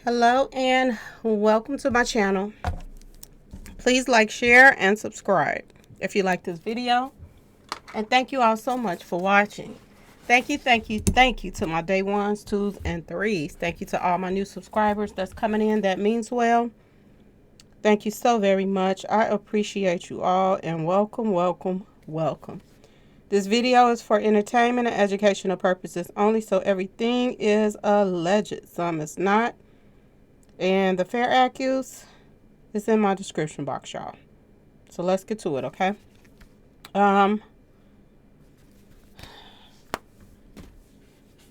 Hello and welcome to my channel. Please like, share, and subscribe if you like this video. And thank you all so much for watching. Thank you to my day ones, twos, and threes. Thank you to all my new subscribers that's coming in. That means well. Thank you so very much. I appreciate you all and welcome. This video is for entertainment and educational purposes only, so everything is alleged. Some is not. And the fair accuse is in my description box, y'all. So let's get to it, okay?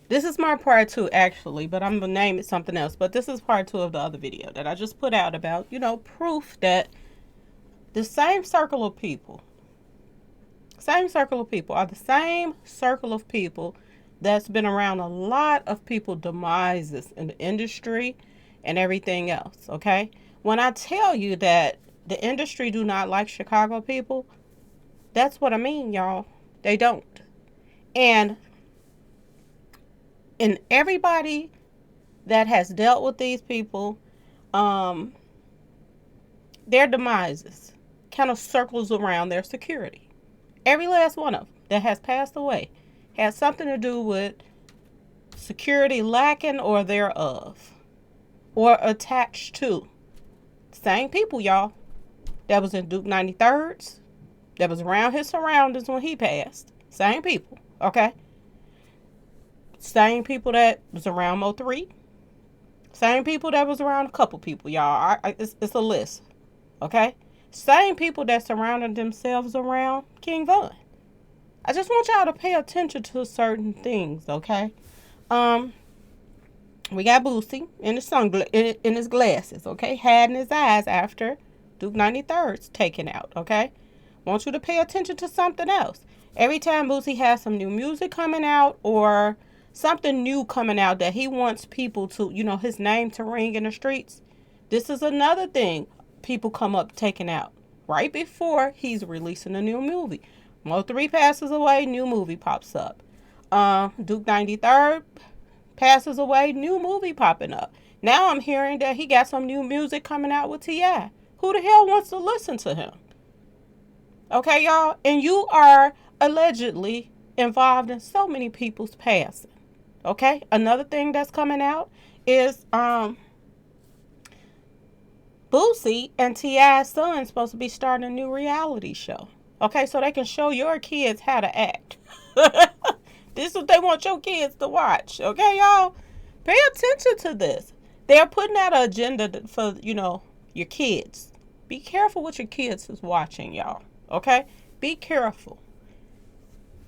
This is my part 2, actually, but I'm going to name it something else. But this is part 2 of the other video that I just put out about, proof that the same circle of people are the same circle of people that's been around a lot of people demises in the industry and everything else, okay? When I tell you that the industry do not like Chicago people, that's what I mean, y'all. They don't. And everybody that has dealt with these people, their demises kind of circles around their security. Every last one of them that has passed away has something to do with security lacking or thereof, or attached to. Same people, y'all, that was in Duke 93rds, that was around his surroundings when he passed. Same people, okay? Same people that was around Mo 3. Same people that was around a couple people, y'all. It's a list, okay? Same people that surrounded themselves around King Von. I just want y'all to pay attention to certain things, okay? We got Boosie in his glasses, okay? Had in his eyes after Duke 93rds taken out, okay? Want you to pay attention to something else. Every time Boosie has some new music coming out or something new coming out that he wants people to, his name to ring in the streets, this is another thing people come up taking out right before he's releasing a new movie. Mo 3 passes away, new movie pops up. Duke 93rd passes away, new movie popping up. Now I'm hearing that he got some new music coming out with T.I. Who the hell wants to listen to him? Okay, y'all? And you are allegedly involved in so many people's passing. Okay? Another thing that's coming out is Boosie and T.I.'s son supposed to be starting a new reality show. Okay, so they can show your kids how to act. This is what they want your kids to watch. Okay, y'all? Pay attention to this. They're putting out an agenda for, your kids. Be careful what your kids is watching, y'all. Okay? Be careful.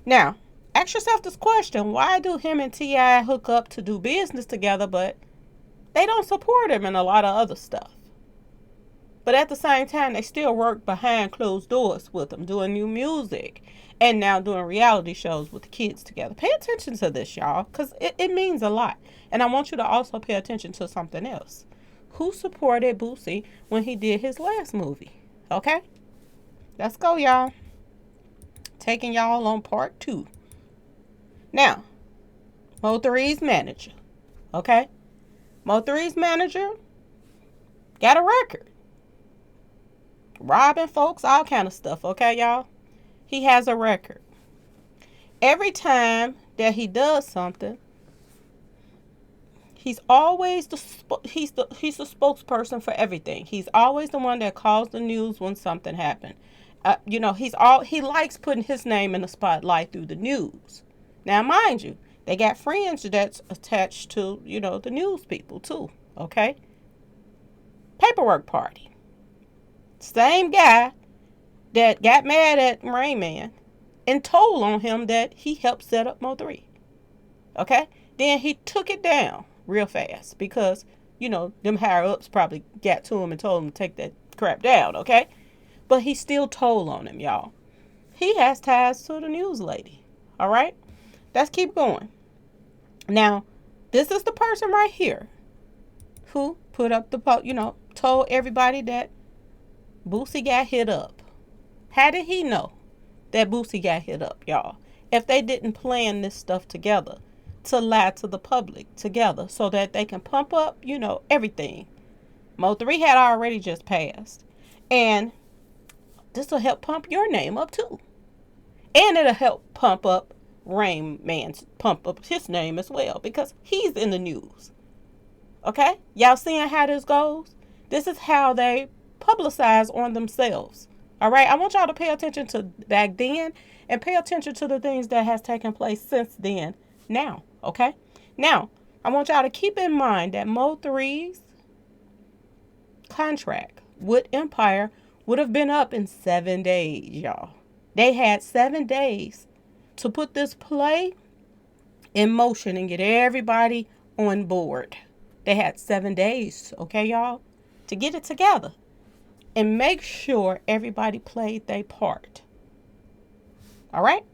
Now, ask yourself this question. Why do him and T.I. hook up to do business together, but they don't support him in a lot of other stuff? But at the same time, they still work behind closed doors with them, doing new music, and now doing reality shows with the kids together. Pay attention to this, y'all, because it means a lot. And I want you to also pay attention to something else. Who supported Boosie when he did his last movie? Okay? Let's go, y'all. Taking y'all on part 2. Now, Mo 3's manager. Okay? Mo 3's manager got a record. Robbing folks, all kind of stuff, okay, y'all? He has a record. Every time that he does something, he's always he's the spokesperson for everything. He's always the one that calls the news when something happened. He likes putting his name in the spotlight through the news. Now, mind you, they got friends that's attached to, the news people too, okay? Paperwork Party. Same guy that got mad at Rain Man and told on him that he helped set up Mo 3. Okay? Then he took it down real fast because, them higher ups probably got to him and told him to take that crap down, okay? But he still told on him, y'all. He has ties to the news lady. All right? Let's keep going. Now, this is the person right here who put up the post, told everybody that Boosie got hit up. How did he know that Boosie got hit up, y'all? If they didn't plan this stuff together to lie to the public together so that they can pump up, everything. Mo3 had already just passed. And this will help pump your name up too. And it'll help pump up Rain Man's, pump up his name as well, because he's in the news. Okay? Y'all seeing how this goes? This is how they publicize on themselves. All right? I want y'all to pay attention to back then and pay attention to the things that has taken place since then now. Okay? Now, I want y'all to keep in mind that Mo3's contract with Empire would have been up in 7 days, y'all. They had 7 days to put this play in motion and get everybody on board. They had 7 days, okay, y'all, to get it together and make sure everybody played their part. All right?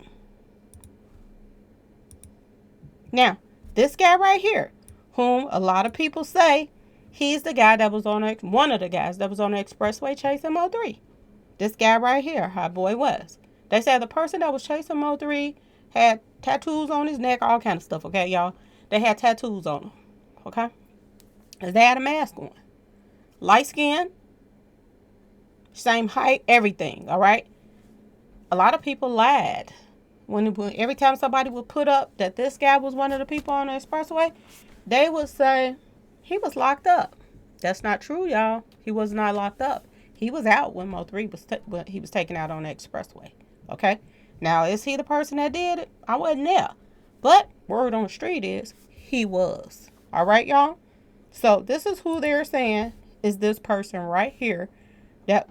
Now, this guy right here, whom a lot of people say he's the guy that was on one of the guys that was on the expressway chasing Mo3. This guy right here, Hot Boy West. They said the person that was chasing Mo3 had tattoos on his neck, all kind of stuff, okay, y'all? They had tattoos on them, okay? They had a mask on. Light skin, same height, everything, all right? A lot of people lied. When every time somebody would put up that this guy was one of the people on the expressway, they would say he was locked up. That's not true, y'all. He was not locked up. He was out when Mo3 was taken out on the expressway. Okay? Now, is he the person that did it? I wasn't there. But word on the street is he was. All right, y'all? So this is who they're saying is this person right here, that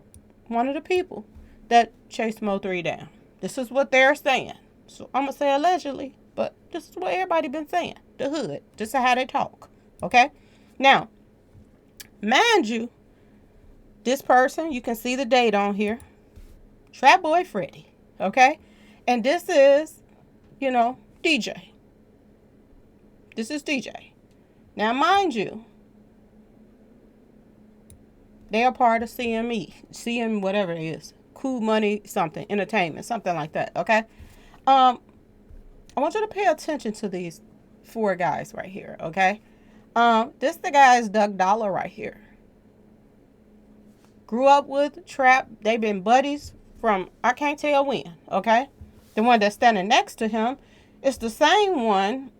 one of the people that chased Mo3 down. This is what they're saying. So I'm going to say allegedly, but this is what everybody been saying. The hood. This is how they talk. Okay? Now, mind you, this person, you can see the date on here. Trashboy Freddy. Okay? And this is, DJ. This is DJ. Now, mind you, they are part of CME. CM whatever it is. Cool Money something. Entertainment. Something like that. Okay? I want you to pay attention to these 4 guys right here. Okay? This the guy is Doug Dollar right here. Grew up with Trap. They've been buddies from I can't tell when. Okay? The one that's standing next to him is the same one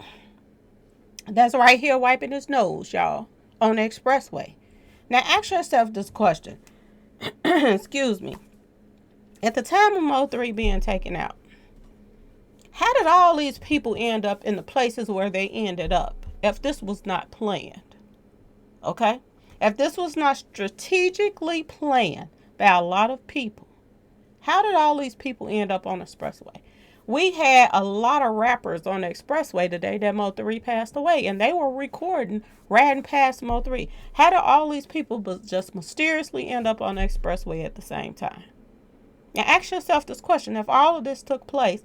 that's right here wiping his nose, y'all, on the expressway. Now, ask yourself this question. Excuse me. At the time of Mo3 being taken out, how did all these people end up in the places where they ended up if this was not planned? Okay? If this was not strategically planned by a lot of people, how did all these people end up on the expressway? We had a lot of rappers on the expressway today that Mo3 passed away, and they were recording, riding past Mo3. How did all these people just mysteriously end up on the expressway at the same time? Now ask yourself this question. If all of this took place,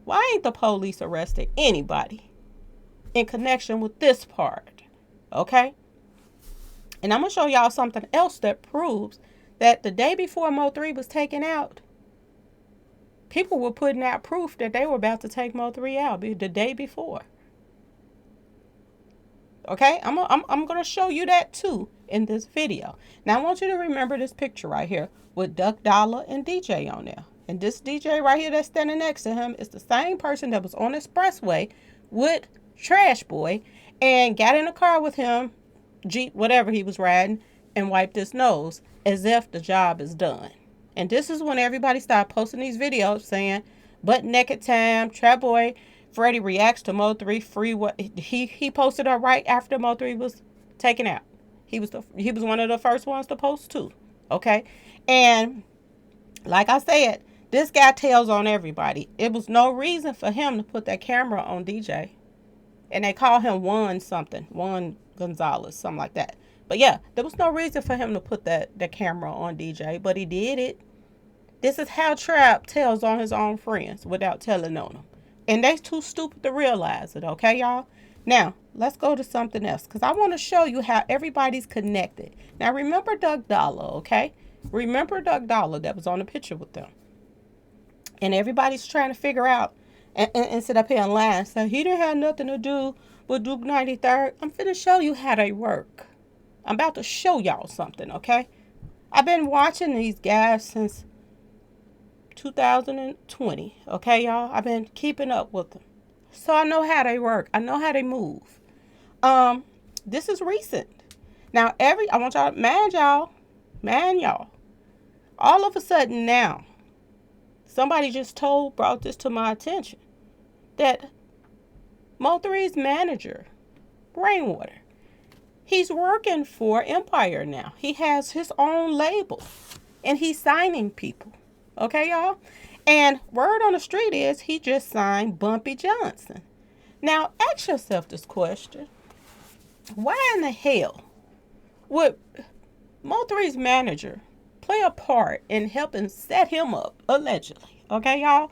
why ain't the police arrested anybody in connection with this part? Okay? And I'm going to show y'all something else that proves that the day before Mo3 was taken out, people were putting out proof that they were about to take Mo3 out the day before. Okay? I'm going to show you that too in this video. Now I want you to remember this picture right here with Duck Dollar and DJ on there. And this DJ right here that's standing next to him is the same person that was on the expressway with Trashboy and got in a car with him, Jeep, whatever he was riding, and wiped his nose as if the job is done. And this is when everybody started posting these videos saying, butt naked time, Trashboy Freddy reacts to Mo3 free. What he posted up right after Mo3 was taken out. He was one of the first ones to post too. Okay? And like I said, this guy tells on everybody. It was no reason for him to put that camera on DJ. And they call him Juan something. Juan Gonzalez, something like that. But yeah, there was no reason for him to put the camera on DJ. But he did it. This is how Trap tells on his own friends without telling on them. And they too stupid to realize it, okay, y'all? Now, let's go to something else. Because I want to show you how everybody's connected. Now, remember Doug Dollar, okay? Remember Doug Dollar that was on the picture with them. And everybody's trying to figure out and sit up here and lie and say he didn't have nothing to do with Duke 93rd. I'm finna show you how they work. I'm about to show y'all something, okay? I've been watching these guys since 2020, okay, y'all? I've been keeping up with them. So I know how they work. I know how they move. This is recent. Now, I want y'all, man, y'all. All of a sudden now, somebody just brought this to my attention, that Mo3's manager, Rainwater, he's working for Empire now. He has his own label, and he's signing people. Okay, y'all? And word on the street is he just signed Bumpy Johnson. Now, ask yourself this question. Why in the hell would Mo3's manager play a part in helping set him up, allegedly, okay, y'all,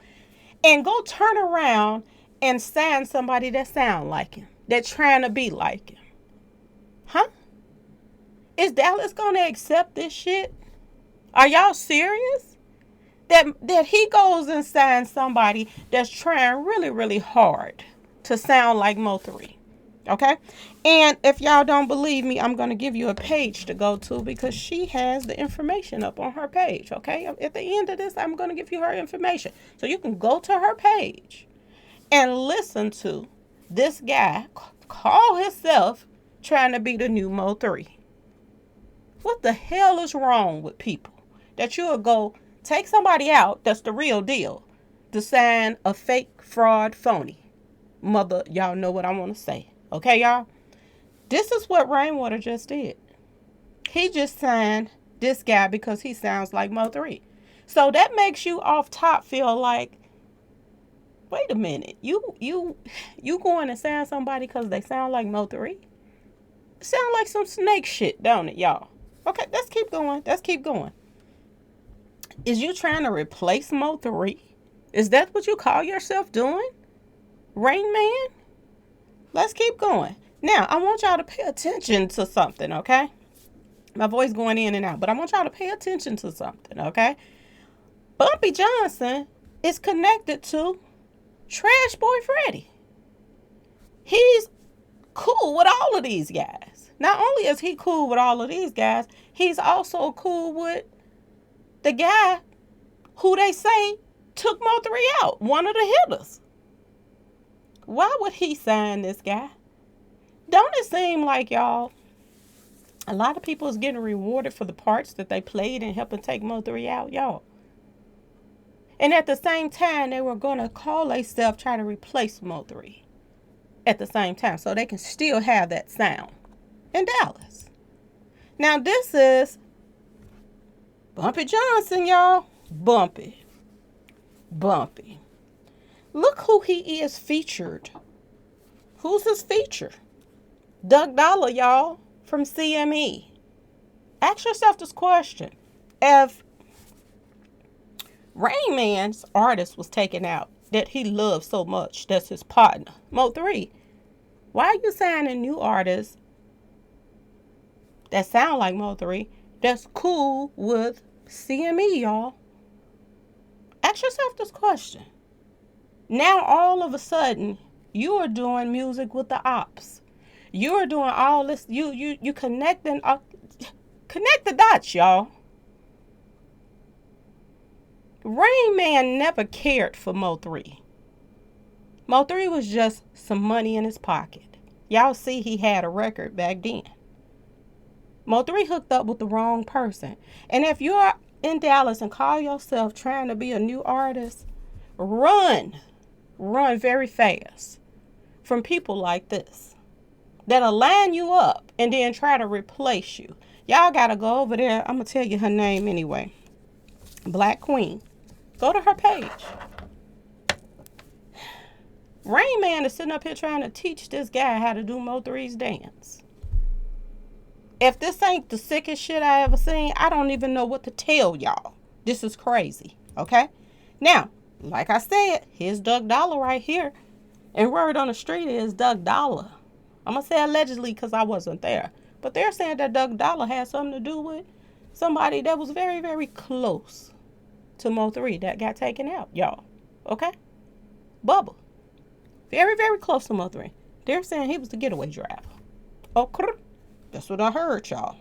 and go turn around and sign somebody that sound like him, that's trying to be like him? Huh? Is Dallas gonna accept this shit? Are y'all serious? That he goes and signs somebody that's trying really, really hard to sound like Mo3. Okay? And if y'all don't believe me, I'm going to give you a page to go to, because she has the information up on her page. Okay? At the end of this, I'm going to give you her information. So you can go to her page and listen to this guy call himself trying to be the new Mo3. What the hell is wrong with people that you'll go take somebody out that's the real deal to sign a fake, fraud, phony? Mother, y'all know what I want to say. Okay, y'all? This is what Rainwater just did. He just signed this guy because he sounds like Mo3. So that makes you off top feel like, wait a minute, you going to sign somebody because they sound like Mo3? Sound like some snake shit, don't it, y'all? Okay, let's keep going. Is you trying to replace Mo3? Is that what you call yourself doing? Rain Man? Let's keep going. Now, I want y'all to pay attention to something, okay? My voice going in and out, but I want y'all to pay attention to something, okay? Bumpy Johnson is connected to Trashboy Freddy. He's cool with all of these guys. Not only is he cool with all of these guys, he's also cool with the guy who they say took Mo3 out, one of the hitters. Why would he sign this guy? Don't it seem like, y'all, a lot of people is getting rewarded for the parts that they played in helping take Mo3 out, y'all? And at the same time, they were going to call themselves try to replace Mo3 at the same time, so they can still have that sound in Dallas. Now, this is Bumpy Johnson, y'all. Bumpy. Look who he is featured. Who's his feature? Doug Dollar, y'all, from CME. Ask yourself this question. If Rain Man's artist was taken out that he loves so much, that's his partner, Mo3, why are you signing new artists that sound like Mo3 that's cool with CME, y'all? Ask yourself this question. Now, all of a sudden, you are doing music with the ops. You are doing all this. You connecting. Connect the dots, y'all. Rain Man never cared for Mo3. Mo3 was just some money in his pocket. Y'all see he had a record back then. Mo3 hooked up with the wrong person. And if you're in Dallas and call yourself trying to be a new artist, run very fast from people like this that'll line you up and then try to replace you. Y'all gotta go over there. I'm gonna tell you her name anyway. Black Queen. Go to her page. Rain Man is sitting up here trying to teach this guy how to do Mo3's dance. If this ain't the sickest shit I ever seen, I don't even know what to tell y'all. This is crazy, okay? Now, like I said, here's Doug Dollar right here. And word on the street is Doug Dollar. I'm going to say allegedly because I wasn't there. But they're saying that Doug Dollar had something to do with somebody that was very, very close to Mo3 that got taken out, y'all. Okay? Bubba. Very, very close to Mo3. They're saying he was the getaway driver. Okay. That's what I heard, y'all.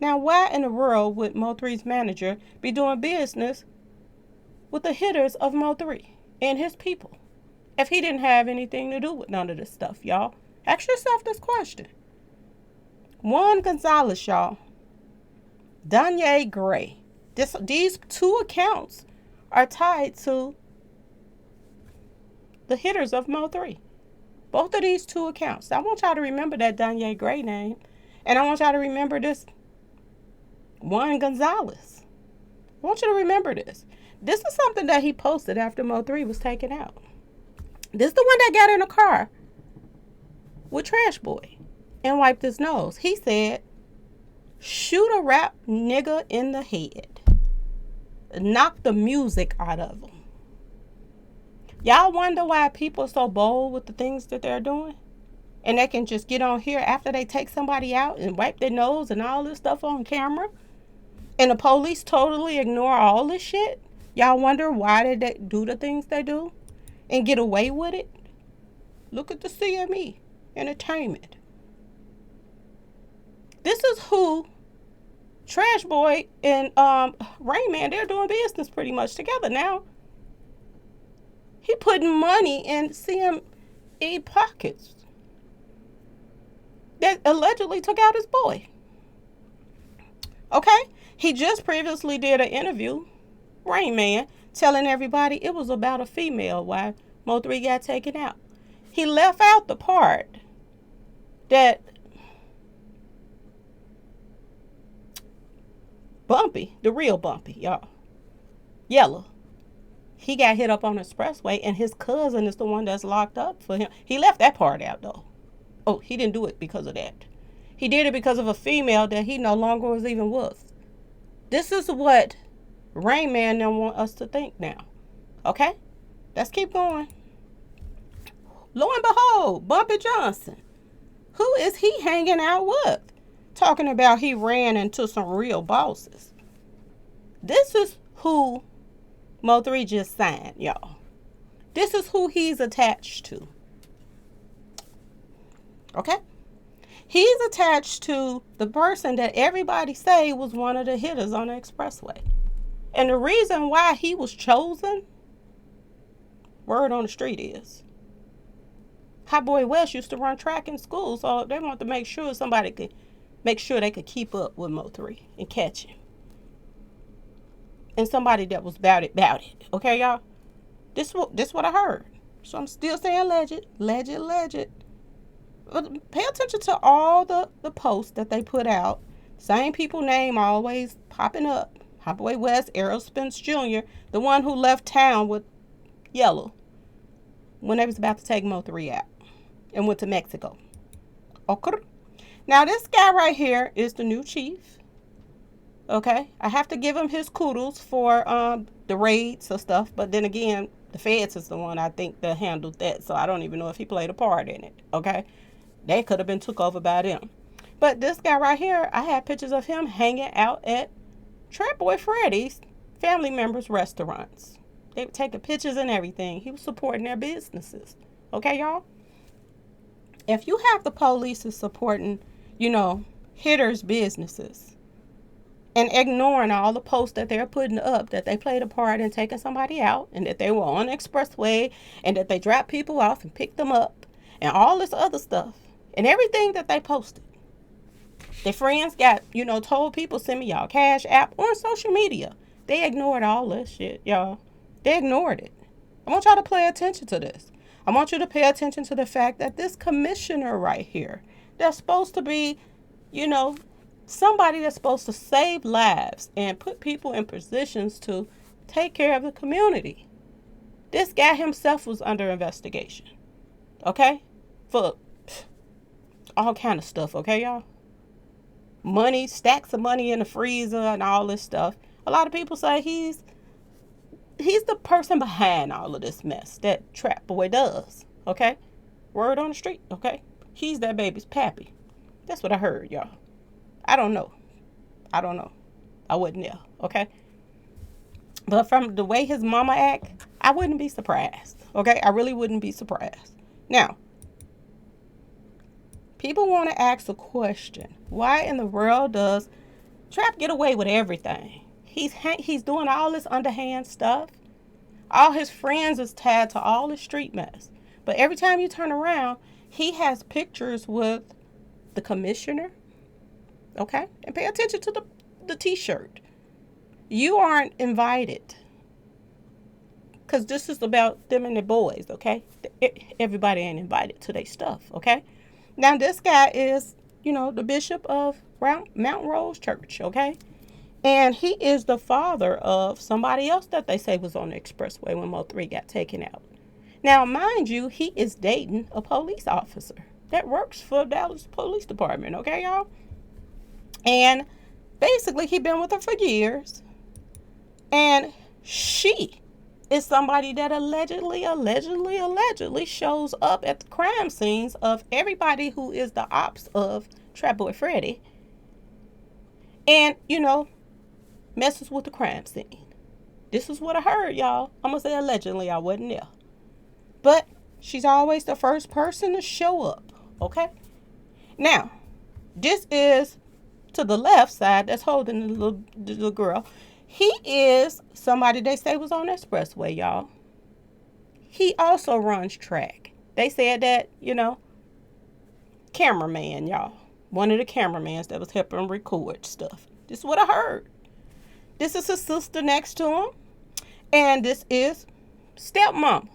Now, why in the world would Mo3's manager be doing business with the hitters of Mo3 and his people if he didn't have anything to do with none of this stuff, y'all? Ask yourself this question. Juan Gonzalez, y'all. Danye Gray. These two accounts are tied to the hitters of Mo3. Both of these two accounts. I want y'all to remember that Danye Gray name. And I want y'all to remember this Juan Gonzalez. I want you to remember this. This is something that he posted after Mo3 was taken out. This is the one that got in a car with Trashboy and wiped his nose. He said, shoot a rap nigga in the head. Knock the music out of him. Y'all wonder why people are so bold with the things that they're doing? And they can just get on here after they take somebody out and wipe their nose and all this stuff on camera? And the police totally ignore all this shit? Y'all wonder why they do the things they do and get away with it? Look at the CME Entertainment. This is who Trashboy and Rain Man, they're doing business pretty much together now. He putting money in CME pockets that allegedly took out his boy. Okay? He just previously did an interview, Rain Man, telling everybody it was about a female why Mo3 got taken out. He left out the part that Bumpy, the real Bumpy, y'all, Yellow, he got hit up on the expressway and his cousin is the one that's locked up for him. He left that part out though. Oh, he didn't do it because of that. He did it because of a female that he no longer was even with. This is what Rain Man don't want us to think now. Okay? Let's keep going. Lo and behold, Bumpy Johnson. Who is he hanging out with? Talking about he ran into some real bosses. This is who Mo3 just signed, y'all. This is who he's attached to. Okay? He's attached to the person that everybody say was one of the hitters on the expressway. And the reason why he was chosen, word on the street is, Hot Boy West used to run track in school, so they wanted to make sure somebody could make sure they could keep up with Mo3 and catch him. And somebody that was about it. Okay, y'all? This what I heard. So I'm still saying alleged. But pay attention to all the posts that they put out. Same people name always popping up. Hot Boy West, Errol Spence Jr., the one who left town with Yellow when they was about to take Mo3 out and went to Mexico. Okay. Now this guy right here is the new chief. Okay. I have to give him his kudos for the raids or stuff, but then again, the feds is the one I think that handled that, so I don't even know if he played a part in it. Okay. They could have been took over by them. But this guy right here, I had pictures of him hanging out at Trap Boy Freddy's family members' restaurants. They were taking pictures and everything. He was supporting their businesses. Okay, y'all? If you have the police supporting, hitters' businesses and ignoring all the posts that they're putting up that they played a part in taking somebody out and that they were on the expressway and that they dropped people off and picked them up and all this other stuff and everything that they posted. Their friends got, told people send me y'all cash app on social media. They ignored all this shit, y'all. They ignored it. I want y'all to pay attention to this. I want you to pay attention to the fact that this commissioner right here, that's supposed to be, somebody that's supposed to save lives and put people in positions to take care of the community. This guy himself was under investigation. Okay? For all kind of stuff, okay, y'all? Money, stacks of money in the freezer and all this stuff. A lot of people say he's the person behind all of this mess that Trap Boy does, okay? Word on the street, okay? He's that baby's pappy. That's what I heard, y'all. I don't know. I wasn't there, okay? But from the way his mama act, I wouldn't be surprised. Okay, I really wouldn't be surprised. Now, people want to ask a question. Why in the world does Trap get away with everything? He's doing all this underhand stuff. All his friends is tied to all the street mess. But every time you turn around, he has pictures with the commissioner. Okay? And pay attention to the t-shirt. You aren't invited. Because this is about them and the boys, okay? Everybody ain't invited to their stuff, okay? Now, this guy is, the bishop of Mount Rose Church, okay? And he is the father of somebody else that they say was on the expressway when Mo3 got taken out. Now, mind you, he is dating a police officer that works for Dallas Police Department, okay, y'all? And basically, he been with her for years. And she is somebody that allegedly shows up at the crime scenes of everybody who is the ops of Trashboy Freddy. And, messes with the crime scene. This is what I heard, y'all. I'm going to say allegedly, I wasn't there. But she's always the first person to show up, okay? Now, this is to the left side that's holding the little girl. He is somebody they say was on the expressway, y'all. He also runs track. They said that, cameraman, y'all. One of the cameramans that was helping record stuff. This is what I heard. This is his sister next to him. And this is stepmama,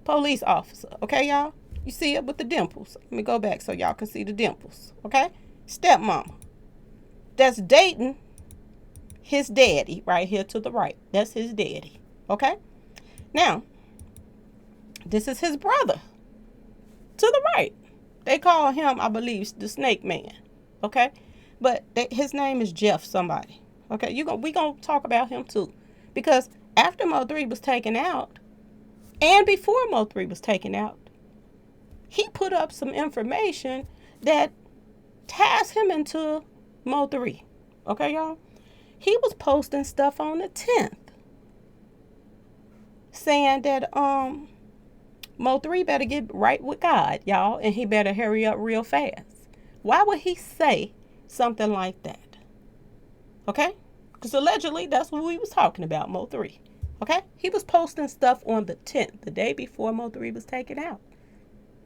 police officer. Okay, y'all? You see it with the dimples. Let me go back so y'all can see the dimples. Okay? Stepmama. That's dating his daddy right here to the right. That's his daddy. Okay? Now, this is his brother to the right. They call him, I believe, the Snake Man. Okay? But his name is Jeff somebody. Okay? We gonna talk about him too. Because after Mo3 was taken out, and before Mo3 was taken out, he put up some information that ties him into Mo3. Okay, y'all? He was posting stuff on the 10th saying that Mo3 better get right with God, y'all, and he better hurry up real fast. Why would he say something like that? Okay? Because allegedly that's what we was talking about, Mo3. Okay? He was posting stuff on the 10th, the day before Mo3 was taken out.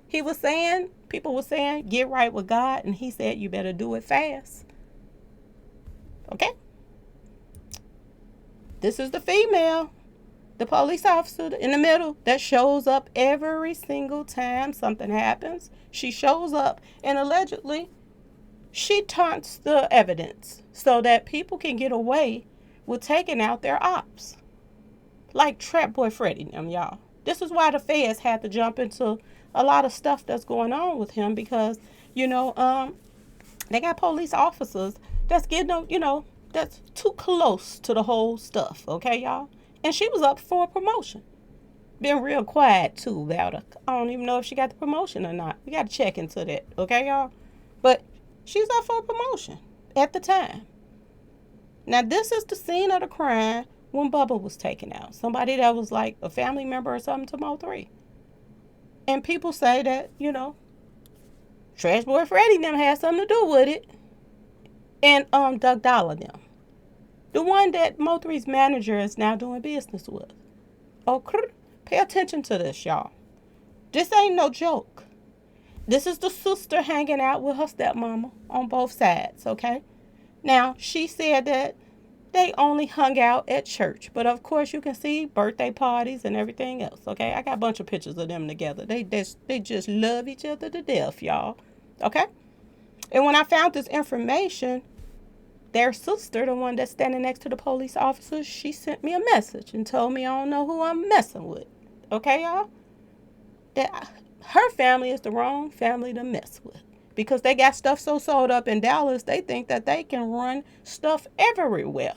He was saying, people were saying, get right with God, and he said, you better do it fast. Okay? This is the female, the police officer in the middle that shows up every single time something happens. She shows up, and allegedly, she taunts the evidence so that people can get away with taking out their ops. Like Trashboy Freddy them, y'all. This is why the feds had to jump into a lot of stuff that's going on with him because, they got police officers that's getting them, that's too close to the whole stuff, okay, y'all? And she was up for a promotion. Been real quiet, too, about her. I don't even know if she got the promotion or not. We got to check into that, okay, y'all? But she's up for a promotion at the time. Now, this is the scene of the crime when Bubba was taken out. Somebody that was like a family member or something to Mo3. And people say that, Trashboy Freddy them had something to do with it. And Doug Dollar them. The one that Mo3's manager is now doing business with. Okay? Pay attention to this, y'all. This ain't no joke. This is the sister hanging out with her stepmama on both sides, okay? Now, she said that they only hung out at church. But, of course, you can see birthday parties and everything else, okay? I got a bunch of pictures of them together. They just love each other to death, y'all, okay? And when I found this information, their sister, the one that's standing next to the police officer, she sent me a message and told me I don't know who I'm messing with. Okay, y'all? That her family is the wrong family to mess with. Because they got stuff so sold up in Dallas, they think that they can run stuff everywhere.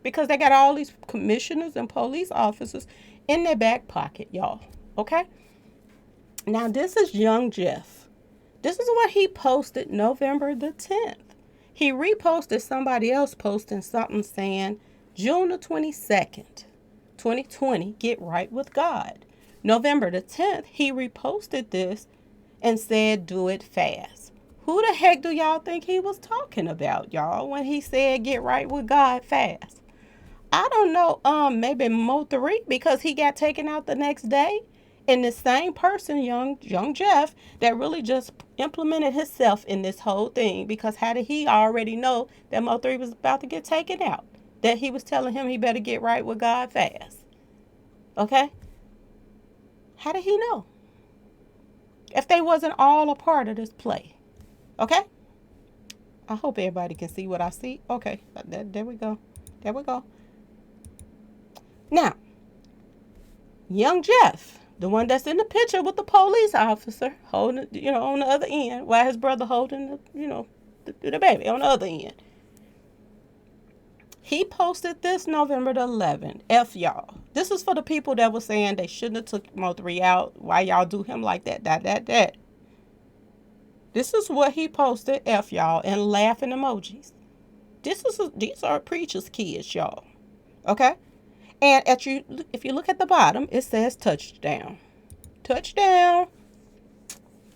Because they got all these commissioners and police officers in their back pocket, y'all. Okay? Now, this is young Jeff. This is what he posted November the 10th. He reposted somebody else posting something saying June the 22nd, 2020, get right with God. November the 10th, he reposted this and said, do it fast. Who the heck do y'all think he was talking about, y'all, when he said get right with God fast? I don't know, maybe Mo3, because he got taken out the next day. And the same person, young Jeff, that really just implemented himself in this whole thing, because how did he already know that Mo3 was about to get taken out? That he was telling him he better get right with God fast. Okay? How did he know? If they wasn't all a part of this play. Okay? I hope everybody can see what I see. Okay, there we go. There we go. Now, young Jeff, the one that's in the picture with the police officer holding, on the other end, while his brother holding, the baby on the other end. He posted this November the 11th. F y'all. This is for the people that were saying they shouldn't have took Mo3 out. Why y'all do him like that? This is what he posted, F y'all, and laughing emojis. These are preacher's kids, y'all. Okay? And if you look at the bottom, it says touchdown. Touchdown.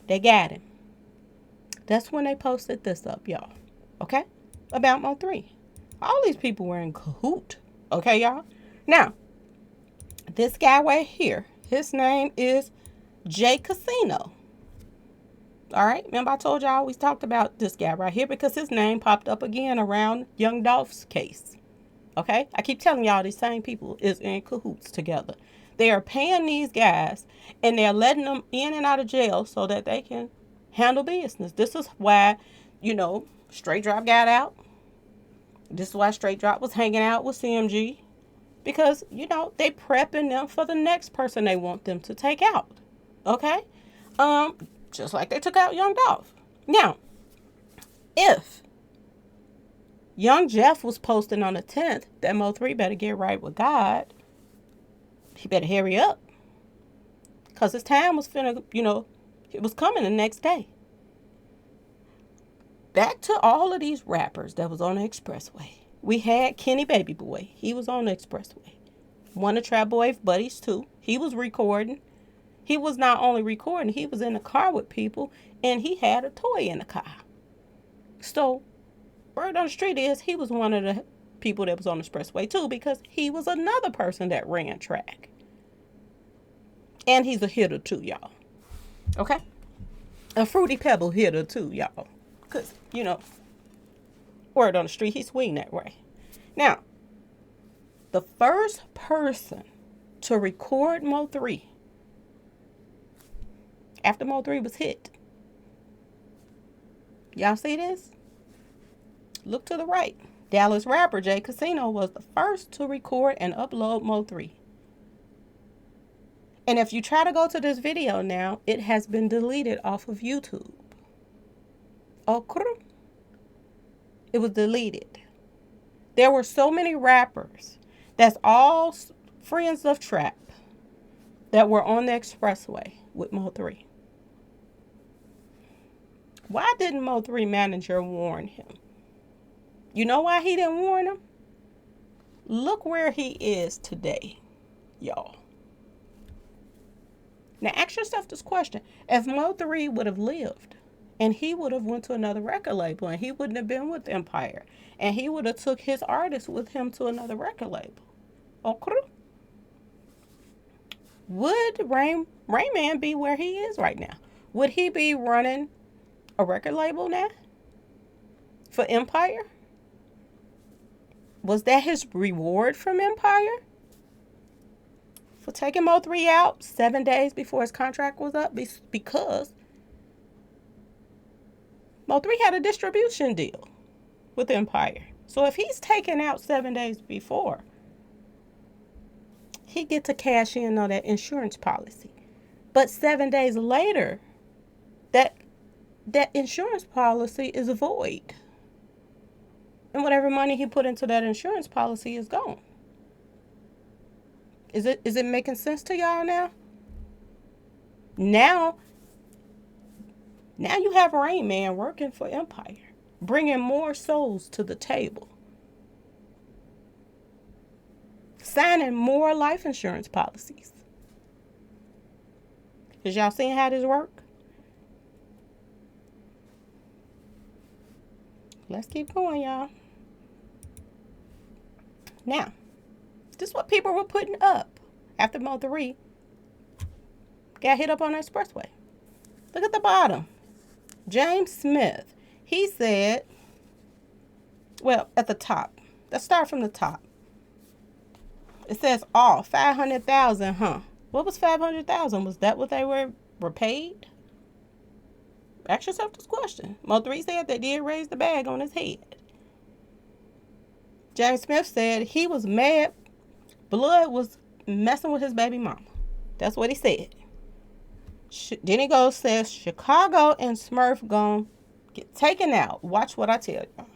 They got him. That's when they posted this up, y'all. Okay? About Mo3. All these people were in cahoot. Okay, y'all? Now, this guy right here, his name is Jay Casino. All right? Remember I told y'all I always talked about this guy right here because his name popped up again around young Dolph's case. Okay? I keep telling y'all these same people is in cahoots together. They are paying these guys and they're letting them in and out of jail so that they can handle business. This is why, Straight Drop got out. This is why Straight Drop was hanging out with CMG. Because, they prepping them for the next person they want them to take out. Okay? Just like they took out young Dolph. Now, if young Jeff was posting on the 10th that Mo3 better get right with God, he better hurry up. Because his time was it was coming the next day. Back to all of these rappers that was on the expressway. We had Kenny Baby Boy. He was on the expressway. One of Trashboy's buddies, too. He was recording. He was not only recording, he was in the car with people, and he had a toy in the car. So, word on the street is he was one of the people that was on the expressway, too, because he was another person that ran track. And he's a hitter, too, y'all. Okay? A Fruity Pebble hitter, too, y'all. Because, word on the street, he swing that way. Now, the first person to record Mo3 after Mo3 was hit. Y'all see this? Look to the right. Dallas rapper Jay Casino was the first to record and upload Mo3. And if you try to go to this video now, it has been deleted off of YouTube. Okay. It was deleted. There were so many rappers that's all friends of Trap that were on the expressway with Mo3. Why didn't Mo3 manager warn him? You know why he didn't warn him? Look where he is today, y'all. Now ask yourself this question. If Mo3 would have lived, and he would have went to another record label, and he wouldn't have been with Empire, and he would have took his artist with him to another record label. Okay. Would Rayman be where he is right now? Would he be running a record label now for Empire? Was that his reward from Empire for taking Mo3 out 7 days before his contract was up? Because Mo3 had a distribution deal with Empire. So if he's taken out 7 days before, he get to cash in on that insurance policy. But 7 days later, that insurance policy is void. And whatever money he put into that insurance policy is gone. Is it making sense to y'all now? Now you have Rain Man working for Empire, bringing more souls to the table. signing more life insurance policies. Is y'all seeing how this work? Let's keep going, y'all. Now, this is what people were putting up after Mo 3 got hit up on the expressway. Look at the bottom. James Smith. He said, well, at the top. Let's start from the top. It says all 500,000, huh? What was 500,000? Was that what they were paid? Ask yourself this question. Mo 3 said they did raise the bag on his head. James Smith said he was mad Blood was messing with his baby mama. That's what he said. Then he goes, says Chicago and Smurf gonna get taken out. Watch what I tell y'all.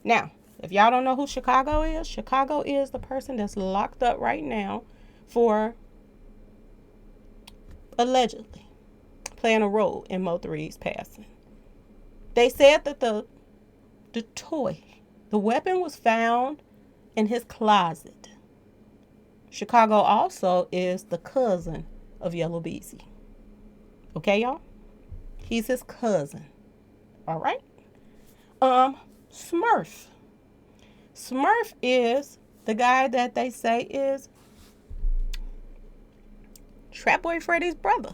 Now, if y'all don't know who Chicago is the person that's locked up right now for allegedly playing a role in Mo 3's passing. They said that the toy, the weapon was found in his closet. Chicago also is the cousin of Yellow Beezy. Okay, y'all? He's his cousin. All right? Smurf. Smurf is the guy that they say is Trashboy Freddy's brother.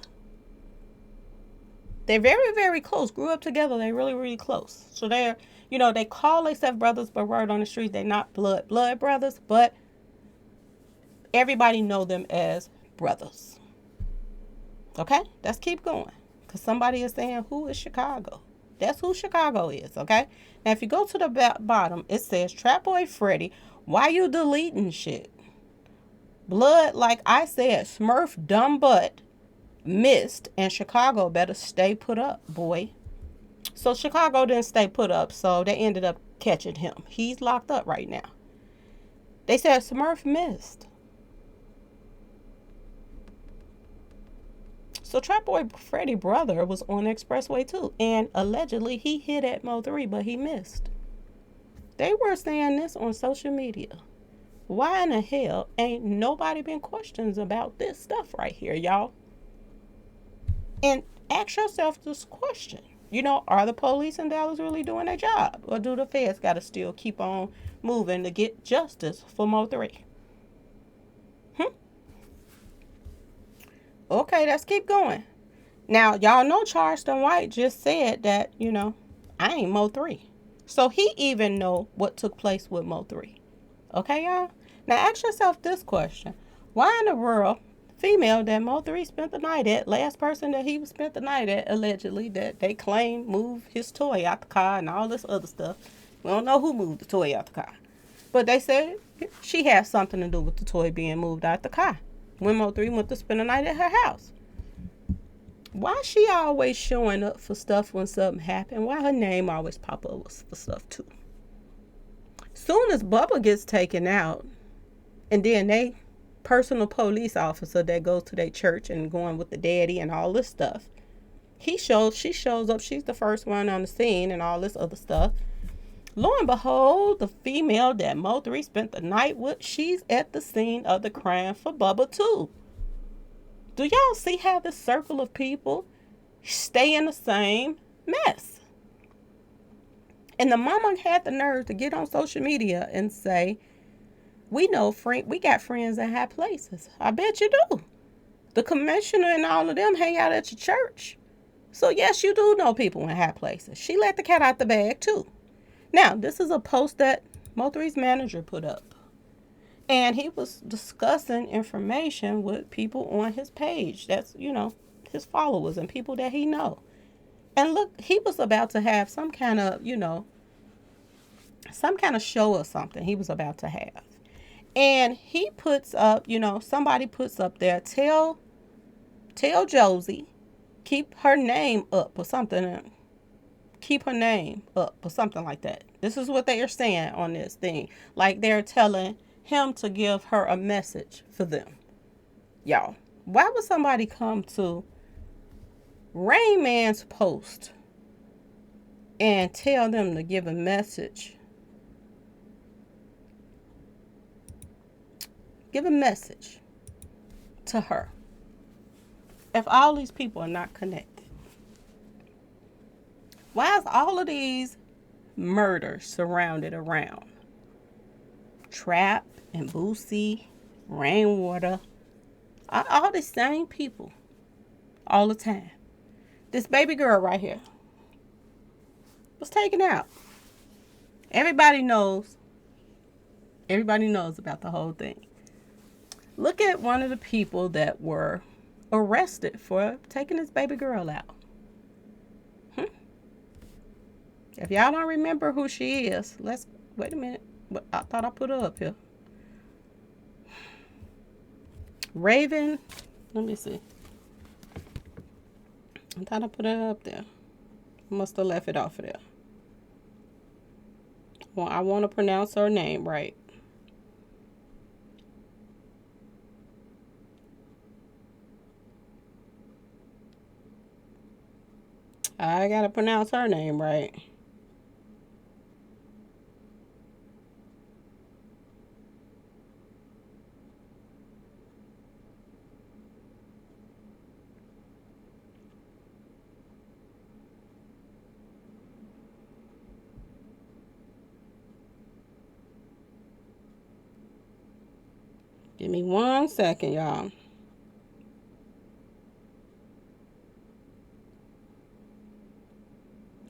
They're very, very close. Grew up together. They're really, really close. So they're, they call themselves brothers, but word on the street, they're not blood brothers, but everybody know them as brothers. Okay? Let's keep going. Because somebody is saying, who is Chicago? That's who Chicago is, okay? Now, if you go to the bottom, it says, Trashboy Freddy, why you deleting shit? Blood, like I said, Smurf dumb butt missed, and Chicago better stay put up, boy. So Chicago didn't stay put up, so they ended up catching him. He's locked up right now. They said Smurf missed. So Trashboy Freddy brother was on the expressway too, and allegedly he hit at Mo 3, but he missed. They were saying this on social media. Why in the hell ain't nobody been questions about this stuff right here, y'all? And ask yourself this question. Are the police in Dallas really doing their job? Or do the feds got to still keep on moving to get justice for Mo 3? Okay, let's keep going. Now, y'all know Charleston White just said that, I ain't Mo 3. So he even know what took place with Mo 3. Okay, y'all? Now, ask yourself this question. Why in the world, female that Mo 3 spent the night at, last person that he spent the night at, allegedly, that they claim moved his toy out the car and all this other stuff. We don't know who moved the toy out the car. But they said she had something to do with the toy being moved out the car when Mo 3 went to spend the night at her house. Why she always showing up for stuff when something happened? Why her name always pop up for stuff too? Soon as Bubba gets taken out, and then they personal police officer that goes to their church and going with the daddy and all this stuff, she shows up, she's the first one on the scene and all this other stuff. Lo and behold, the female that Mo 3 spent the night with, she's at the scene of the crime for Bubba too. Do y'all see how this circle of people stay in the same mess? And the mama had the nerve to get on social media and say, we got friends in high places. I bet you do. The commissioner and all of them hang out at your church. So yes, you do know people in high places. She let the cat out the bag too. Now, this is a post that Mo 3's manager put up. And he was discussing information with people on his page. That's, his followers and people that he know. And look, he was about to have some kind of show or something he was about to have. And he puts up, somebody puts up there, tell Josie, keep her name up or something. Keep her name up or something like that. This is what they are saying on this thing. Like they're telling him to give her a message for them. Y'all, why would somebody come to Rain Man's post and tell them to give a message Give a message to her. If all these people are not connected, why is all of these murders surrounded around Trap and Boosie, Rainwater, all the same people all the time? This baby girl right here was taken out. Everybody knows about the whole thing. Look at one of the people that were arrested for taking this baby girl out. If y'all don't remember who she is, wait a minute. I thought I put her up here. Raven, let me see. I thought I put her up there. Must have left it off of there. Well, I want to pronounce her name right. I gotta pronounce her name right. Give me 1 second, y'all.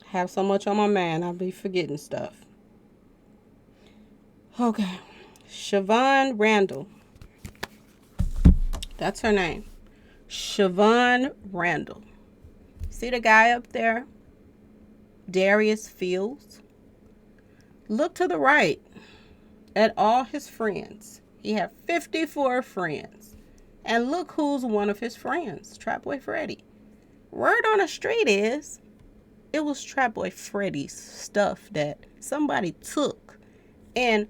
Have so much on my mind, I'll be forgetting stuff. Okay. Siobhan Randall. That's her name. Siobhan Randall. See the guy up there? Darius Fields. Look to the right at all his friends. He had 54 friends. And look who's one of his friends. Trapboy Freddy. Word on the street is it was Trapboy Freddy's stuff that somebody took, and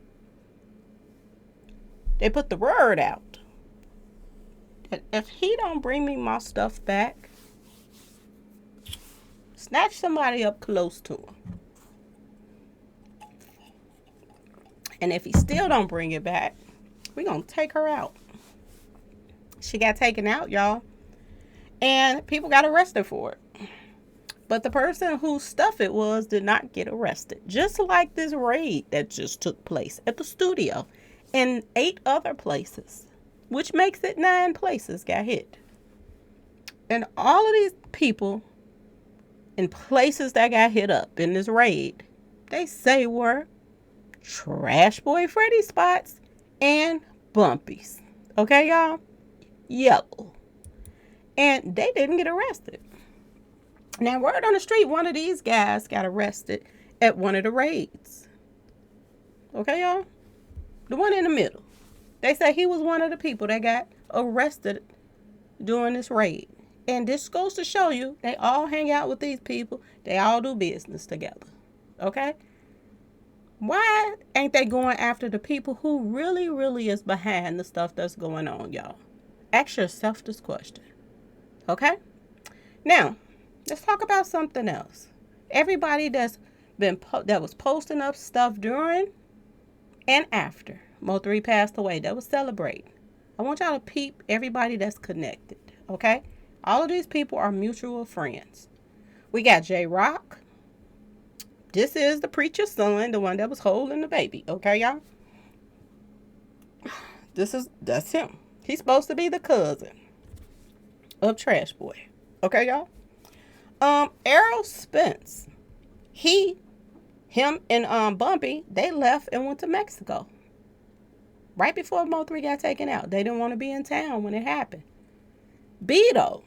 they put the word out that if he don't bring me my stuff back, snatch somebody up close to him. And if he still don't bring it back, we're going to take her out. She got taken out, y'all. And people got arrested for it. But the person whose stuff it was did not get arrested. Just like this raid that just took place at the studio and 8 other places, which makes it 9 places got hit. And all of these people in places that got hit up in this raid, they say were Trashboy Freddy spots and Bumpies. Okay, y'all? Yellow. And they didn't get arrested. Now, word on the street, one of these guys got arrested at one of the raids. Okay, y'all? The one in the middle. They say he was one of the people that got arrested during this raid. And this goes to show you, they all hang out with these people. They all do business together. Okay? Why ain't they going after the people who really, really is behind the stuff that's going on, y'all? Ask yourself this question. Okay? Now, let's talk about something else. Everybody that was posting up stuff during and after Mo3 passed away, that was celebrating. I want y'all to peep everybody that's connected, okay? All of these people are mutual friends. We got J-Rock. This is the preacher's son, the one that was holding the baby, okay, y'all? That's him. He's supposed to be the cousin of Trashboy, okay, y'all? Errol Spence, him and Bumpy, they left and went to Mexico. Right before Mo3 got taken out. They didn't want to be in town when it happened. Beto,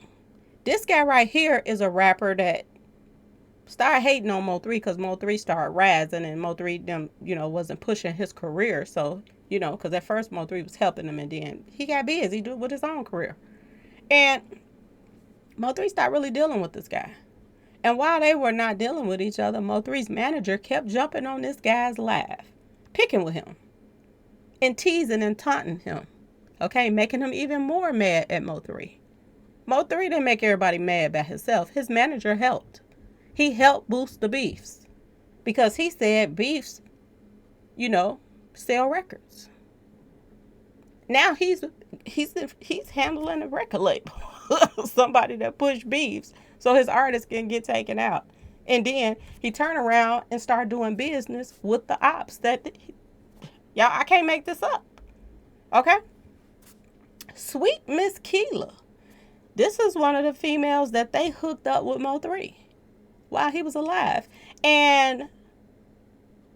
this guy right here is a rapper that started hating on Mo3 because Mo3 started rising and Mo3 wasn't pushing his career. So, because at first Mo3 was helping him and then he got busy with his own career. And Mo3 started really dealing with this guy. And while they were not dealing with each other, Mo3's manager kept jumping on this guy's laugh, picking with him, and teasing and taunting him, okay, making him even more mad at Mo3. Mo3 didn't make everybody mad by himself. His manager helped. He helped boost the beefs because he said beefs, sell records. Now he's handling a record label, somebody that push beefs, so his artists can get taken out. And then he turned around and started doing business with the ops. Y'all, I can't make this up. Okay, Sweet Miss Keela. This is one of the females that they hooked up with Mo3 while he was alive, and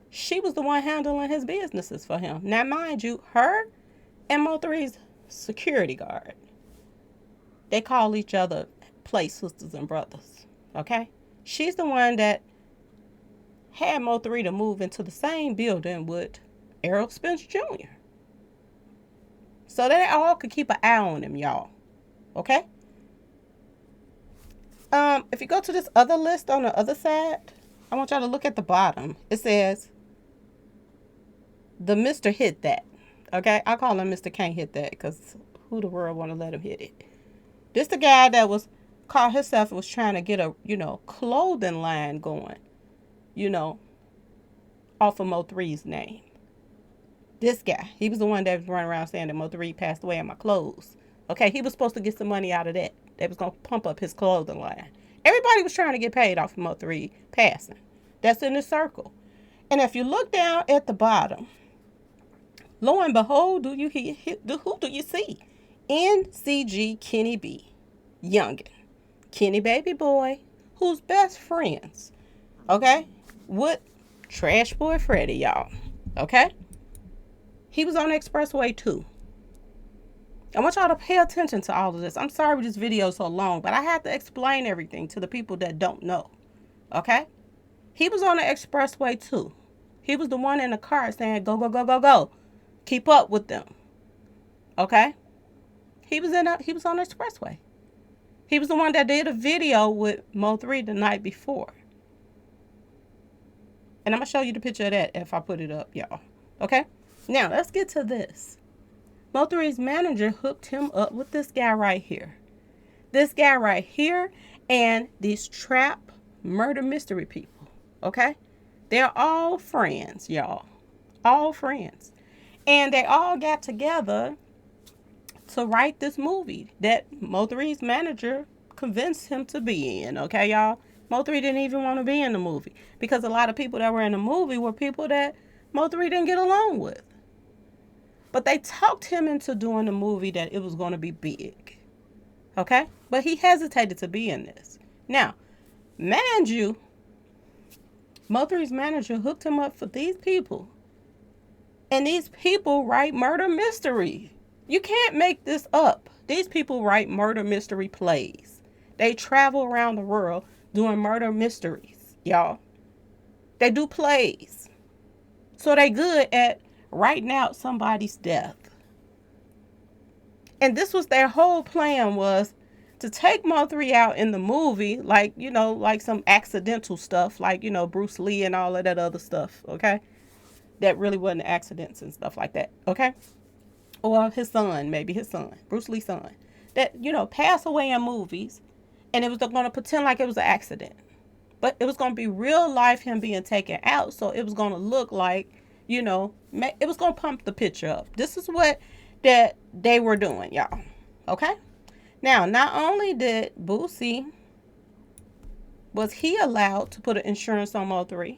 she was the one handling his businesses for him. Now, mind you, her and Mo3's security guard, they call each other play sisters and brothers. Okay, she's the one that had Mo3 to move into the same building with Errol Spence Jr. so that they all could keep an eye on him, y'all. Okay. If you go to this other list on the other side, I want y'all to look at the bottom. It says the Mr. Hit That. Okay, I call him Mr. Can't Hit That because who the world want to let him hit it? This the guy that was called himself was trying to get a clothing line going, off of Mo3's name. This guy, he was the one that was running around saying that Mo3 passed away in my clothes. Okay, he was supposed to get some money out of that. They was gonna pump up his clothing line. Everybody was trying to get paid off of Mo3 passing. That's in the circle. And if you look down at the bottom, lo and behold, who do you see? NCG Kenny B. Youngin. Kenny Baby Boy, who's best friends, okay, with Trashboy Freddy, y'all. Okay? He was on the expressway too. I want y'all to pay attention to all of this. I'm sorry this video is so long, but I have to explain everything to the people that don't know. Okay? He was on the expressway too. He was the one in the car saying, go, go, go, go, go. Keep up with them. Okay? He was on the expressway. He was the one that did a video with Mo3 the night before. And I'm going to show you the picture of that if I put it up, y'all. Okay? Now, let's get to this. Mo3's manager hooked him up with this guy right here. This guy right here and these trap murder mystery people. Okay? They're all friends, y'all. All friends. And they all got together to write this movie that Mo3's manager convinced him to be in. Okay, y'all? Mo3 didn't even want to be in the movie because a lot of people that were in the movie were people that Mo3 didn't get along with. But they talked him into doing the movie that it was going to be big. Okay? But he hesitated to be in this. Now, mind you, Mo3's manager hooked him up for these people. And these people write murder mystery. You can't make this up. These people write murder mystery plays. They travel around the world doing murder mysteries, y'all. They do plays. So they good at writing out somebody's death. And this was their whole plan, was to take Mo3 out in the movie, like some accidental stuff, like, Bruce Lee and all of that other stuff, okay? That really wasn't accidents and stuff like that, okay? Or his son, Bruce Lee's son, that, pass away in movies, and it was going to pretend like it was an accident. But it was going to be real life him being taken out, so it was going to look like, it was going to pump the picture up. This is what that they were doing, y'all. Okay? Now, not only did Boosie, was he allowed to put an insurance on Mo3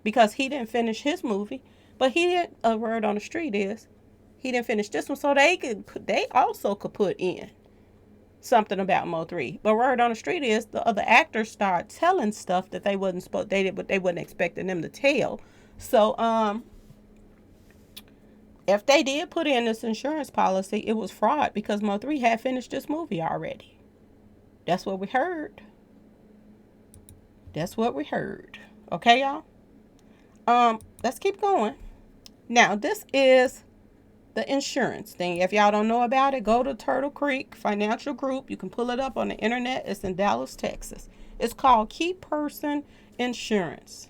because he didn't finish his movie, but he didn't, a word on the street is, he didn't finish this one, so they also could put in something about Mo3. But word on the street is the other actors start telling stuff that they wasn't expecting them to tell. So, if they did put in this insurance policy, it was fraud because Mo3 had finished this movie already. That's what we heard. Okay, y'all? Let's keep going. Now, this is the insurance thing. If y'all don't know about it, go to Turtle Creek Financial Group. You can pull it up on the internet. It's in Dallas, Texas. It's called Key Person Insurance.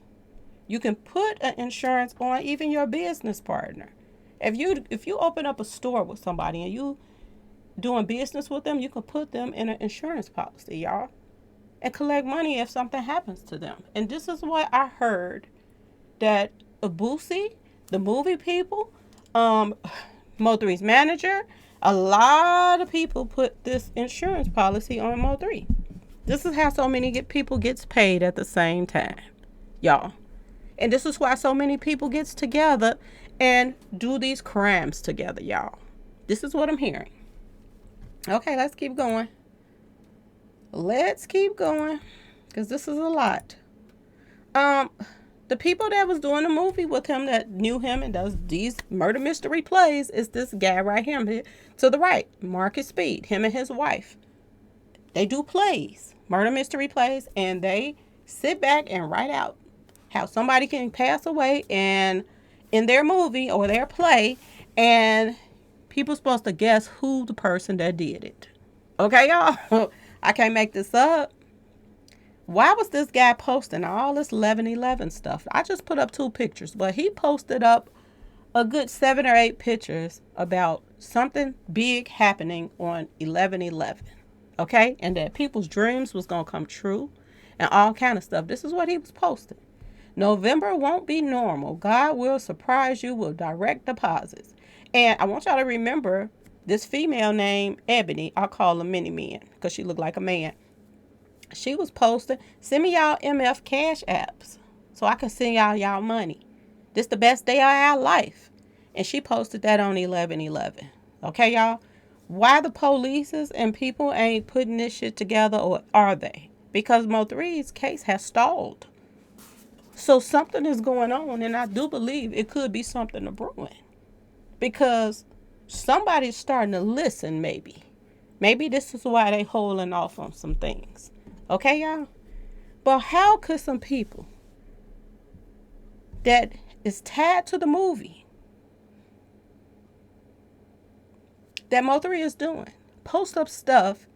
You can put an insurance on even your business partner. If you open up a store with somebody and you doing business with them, you can put them in an insurance policy, y'all, and collect money if something happens to them. And this is what I heard that Boosie, the movie people, Mo3's manager. A lot of people put this insurance policy on Mo3. This is how so many people gets paid at the same time, y'all. And this is why so many people gets together and do these crimes together, y'all. This is what I'm hearing. Okay, let's keep going. Let's keep going, because this is a lot. The people that was doing the movie with him, that knew him and does these murder mystery plays, is this guy right here to the right, Marcus Speed, him and his wife. They do plays, murder mystery plays, and they sit back and write out how somebody can pass away and in their movie or their play, and people supposed to guess who the person that did it. Okay, y'all? I can't make this up. Why was this guy posting all this 11/11 stuff? I just put up 2 pictures, but he posted up a good 7 or 8 pictures about something big happening on 11/11. Okay? And that people's dreams was going to come true and all kind of stuff. This is what he was posting. November won't be normal. God will surprise you with direct deposits. And I want y'all to remember this female named Ebony. I'll call her Mini Man because she looked like a man. She was posting, send me y'all MF cash apps so I can send y'all money. This the best day of our life. And she posted that on 11/11. Okay, y'all? Why the polices and people ain't putting this shit together, or are they? Because Mo3's case has stalled. So something is going on, and I do believe it could be something brewing. Because somebody's starting to listen, maybe. Maybe this is why they holding off on some things. Okay, y'all? But how could some people that is tied to the movie that Mo3 is doing post up stuff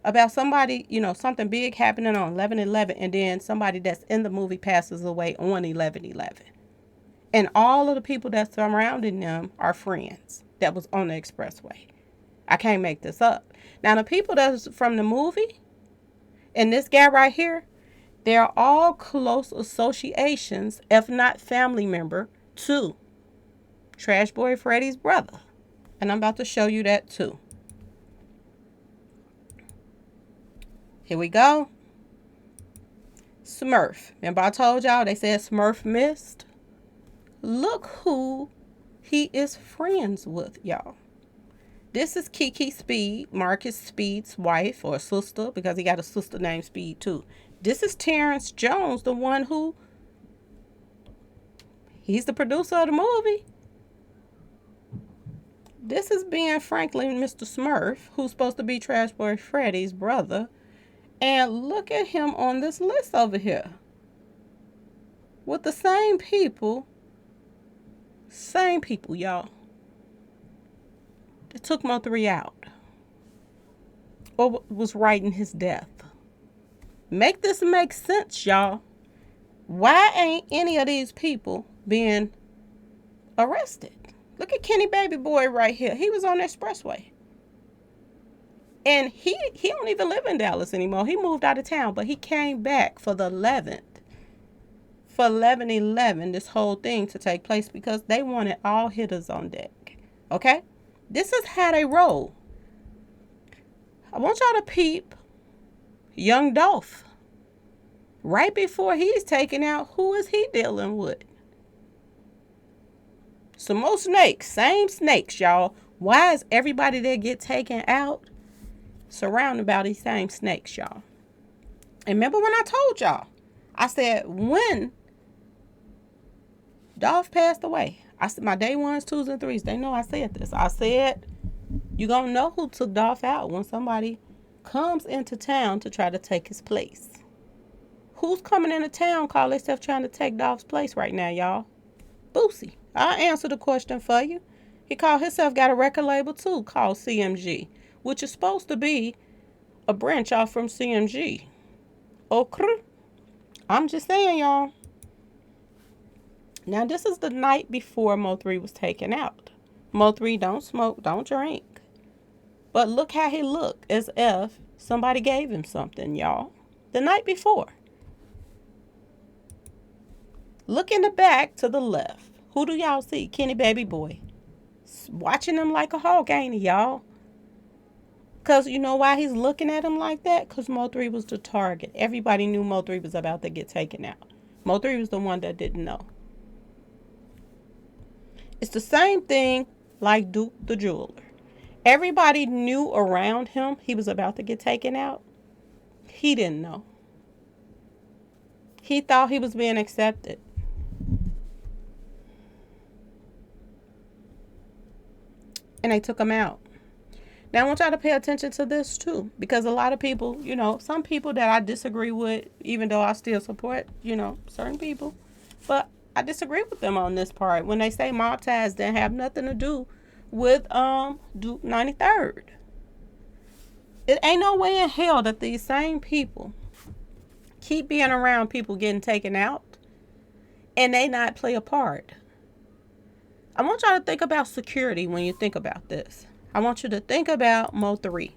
about somebody, something big happening on 11/11, and then somebody that's in the movie passes away on 11/11? And all of the people that's surrounding them are friends that was on the expressway. I can't make this up. Now, the people that's from the movie and this guy right here, they're all close associations, if not family member, to Trashboy Freddy's brother. And I'm about to show you that too. Here we go. Smurf. Remember I told y'all they said Smurf missed? Look who he is friends with, y'all. This is Kiki Speed, Marcus Speed's wife or sister, because he got a sister named Speed too. This is Terrence Jones, the one who, he's the producer of the movie. This is Ben Franklin, Mr. Smurf, who's supposed to be Trashboy Freddy's brother. And look at him on this list over here. With the same people, y'all, that took Mo3 out. Or was writing his death. Make this make sense, y'all. Why ain't any of these people being arrested? Look at Kenny Baby Boy right here. He was on the expressway. And he don't even live in Dallas anymore. He moved out of town, but he came back for the 11th. For 11/11, this whole thing to take place because they wanted all hitters on deck. Okay? This is how they roll. I want y'all to peep young Dolph. Right before he's taken out, who is he dealing with? Some more snakes. Same snakes, y'all. Why is everybody that get taken out surrounded by these same snakes, y'all? And remember when I told y'all, I said when Dolph passed away, I said my day 1s, 2s, and 3s, they know I said this. I said you gonna know who took Dolph out when somebody comes into town to try to take his place. Who's coming into town call themselves trying to take Dolph's place right now, y'all? Boosie. I'll answer the question for you. He called himself, got a record label too called CMG, which is supposed to be a branch off from CMG. Okay? I'm just saying, y'all. Now, this is the night before Mo3 was taken out. Mo3 don't smoke, don't drink. But look how he looked, as if somebody gave him something, y'all. The night before. Look in the back to the left. Who do y'all see? Kenny Baby Boy. watching him like a hawk, ain't he, y'all? Because you know why he's looking at him like that? Because Mo3 was the target. Everybody knew Mo3 was about to get taken out. Mo3 was the one that didn't know. It's the same thing like Duke the jeweler. Everybody knew around him he was about to get taken out. He didn't know. He thought he was being accepted. And they took him out. Now, I want y'all to pay attention to this too, because a lot of people, some people that I disagree with, even though I still support, certain people, but I disagree with them on this part when they say mob ties didn't have nothing to do with Duke 93rd. It ain't no way in hell that these same people keep being around people getting taken out and they not play a part. I want y'all to think about security when you think about this. I want you to think about Mo3.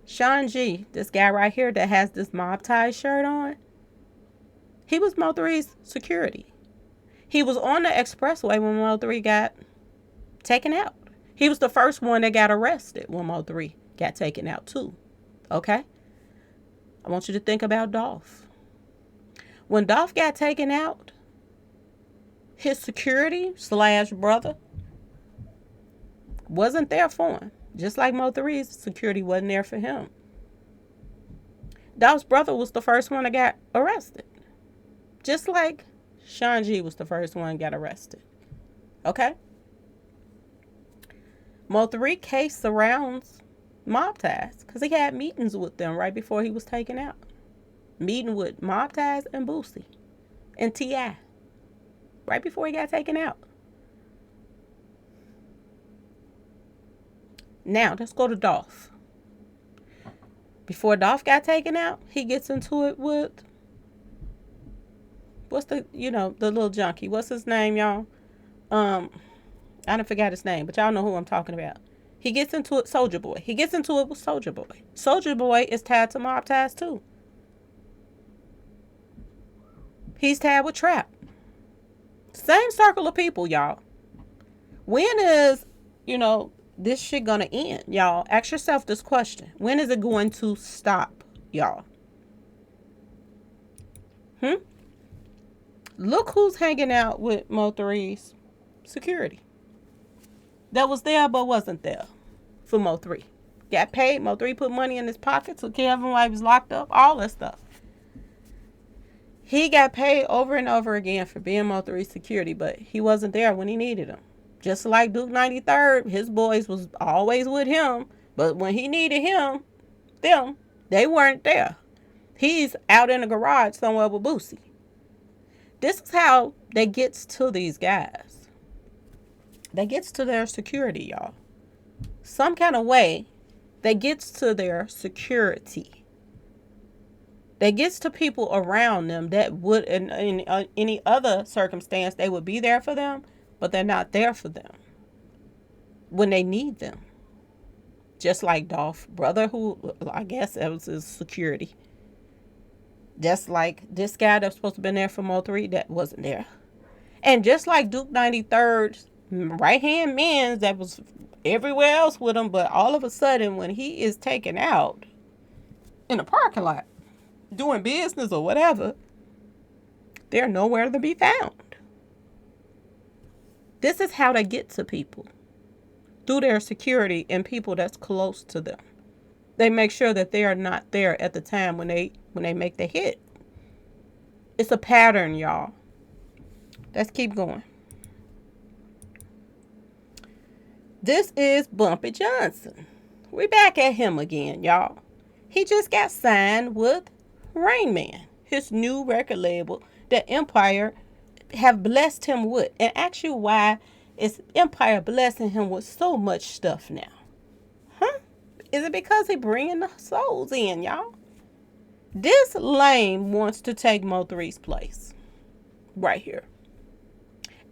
Sean G, this guy right here that has this mob tie shirt on, he was Mo3's security. He was on the expressway when Mo3 got taken out. He was the first one that got arrested when Mo3 got taken out too. Okay? I want you to think about Dolph. When Dolph got taken out, his security / brother wasn't there for him. Just like Mo3's security wasn't there for him. Dolph's brother was the first one that got arrested. Just like Sean G was the first one that got arrested. Okay? Mo3 case surrounds mob ties because he had meetings with them right before he was taken out. Meeting with mob ties and Boosie and T.I. right before he got taken out. Now, let's go to Dolph. Before Dolph got taken out, he gets into it with, what's the little junkie. What's his name, y'all? I done forgot his name, but y'all know who I'm talking about. He gets into it, Soulja Boy. He gets into it with Soulja Boy. Soulja Boy is tied to mob ties too. He's tied with Trap. Same circle of people, y'all. When is, this shit gonna end, y'all? Ask yourself this question. When is it going to stop, y'all? Look who's hanging out with Mo3's security. That was there but wasn't there for Mo3. Got paid. Mo3 put money in his pocket, took care of him while he was locked up. All that stuff. He got paid over and over again for being Mo3's security, but he wasn't there when he needed him. Just like Duke 93rd, his boys was always with him, but when he needed them, they weren't there. He's out in the garage somewhere with Boosie. This is how they gets to these guys. They gets to their security, y'all. Some kind of way, they gets to their security. They gets to people around them that would, in any other circumstance, they would be there for them, but they're not there for them when they need them. Just like Dolph, brother, who I guess that was his security. Just like this guy that was supposed to be there for Mo3 that wasn't there. And just like Duke 93rd's right-hand man that was everywhere else with him, but all of a sudden when he is taken out in a parking lot, doing business or whatever, they're nowhere to be found. This is how they get to people. Through their security and people that's close to them. They make sure that they are not there at the time when they make the hit. It's a pattern, y'all. Let's keep going. This is Bumpy Johnson. We back at him again, y'all. He just got signed with Rain Man, his new record label that Empire have blessed him with. And ask you why is Empire blessing him with so much stuff now? Is it because he bringing the souls in, y'all? This lame wants to take Mo3's place. Right here.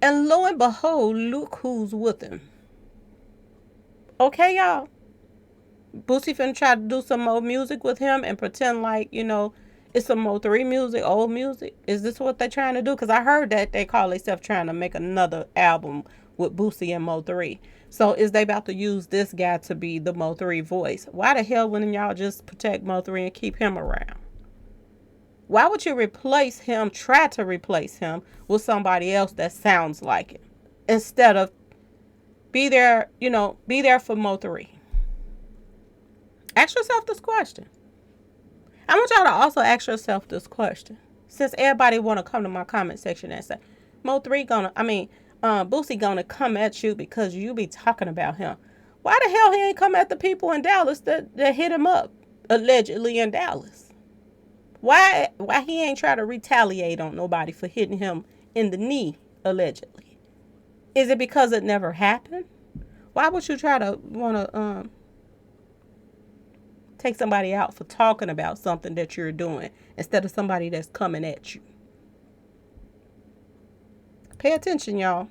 And lo and behold, look who's with him. Okay, y'all. Boosie finna try to do some more music with him and pretend like, it's some Mo3 music, old music. Is this what they're trying to do? Because I heard that they call themselves trying to make another album with Boosie and Mo3. So is they about to use this guy to be the Mo3 voice? Why the hell wouldn't y'all just protect Mo3 and keep him around? Why would you replace him, try to replace him with somebody else that sounds like it? Instead of be there for Mo3. Ask yourself this question. I want y'all to also ask yourself this question. Since everybody want to come to my comment section and say, Boosie gonna come at you because you be talking about him. Why the hell he ain't come at the people in Dallas that hit him up, allegedly in Dallas? Why he ain't try to retaliate on nobody for hitting him in the knee, allegedly? Is it because it never happened? Why would you try to want to take somebody out for talking about something that you're doing instead of somebody that's coming at you? Pay attention, y'all.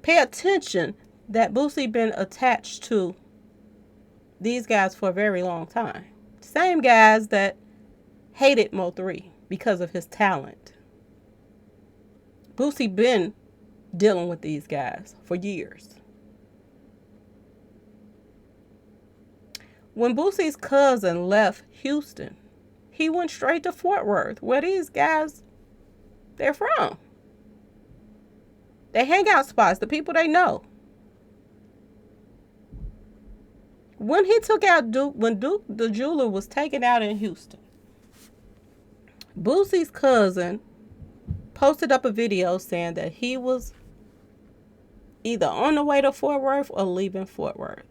Pay attention that Boosie been attached to these guys for a very long time. Same guys that hated Mo3 because of his talent. Boosie been dealing with these guys for years. When Boosie's cousin left Houston, he went straight to Fort Worth, where these guys, they're from. They hangout spots, the people they know. When he took out Duke, when Duke the jeweler was taken out in Houston, Boosie's cousin posted up a video saying that he was either on the way to Fort Worth or leaving Fort Worth.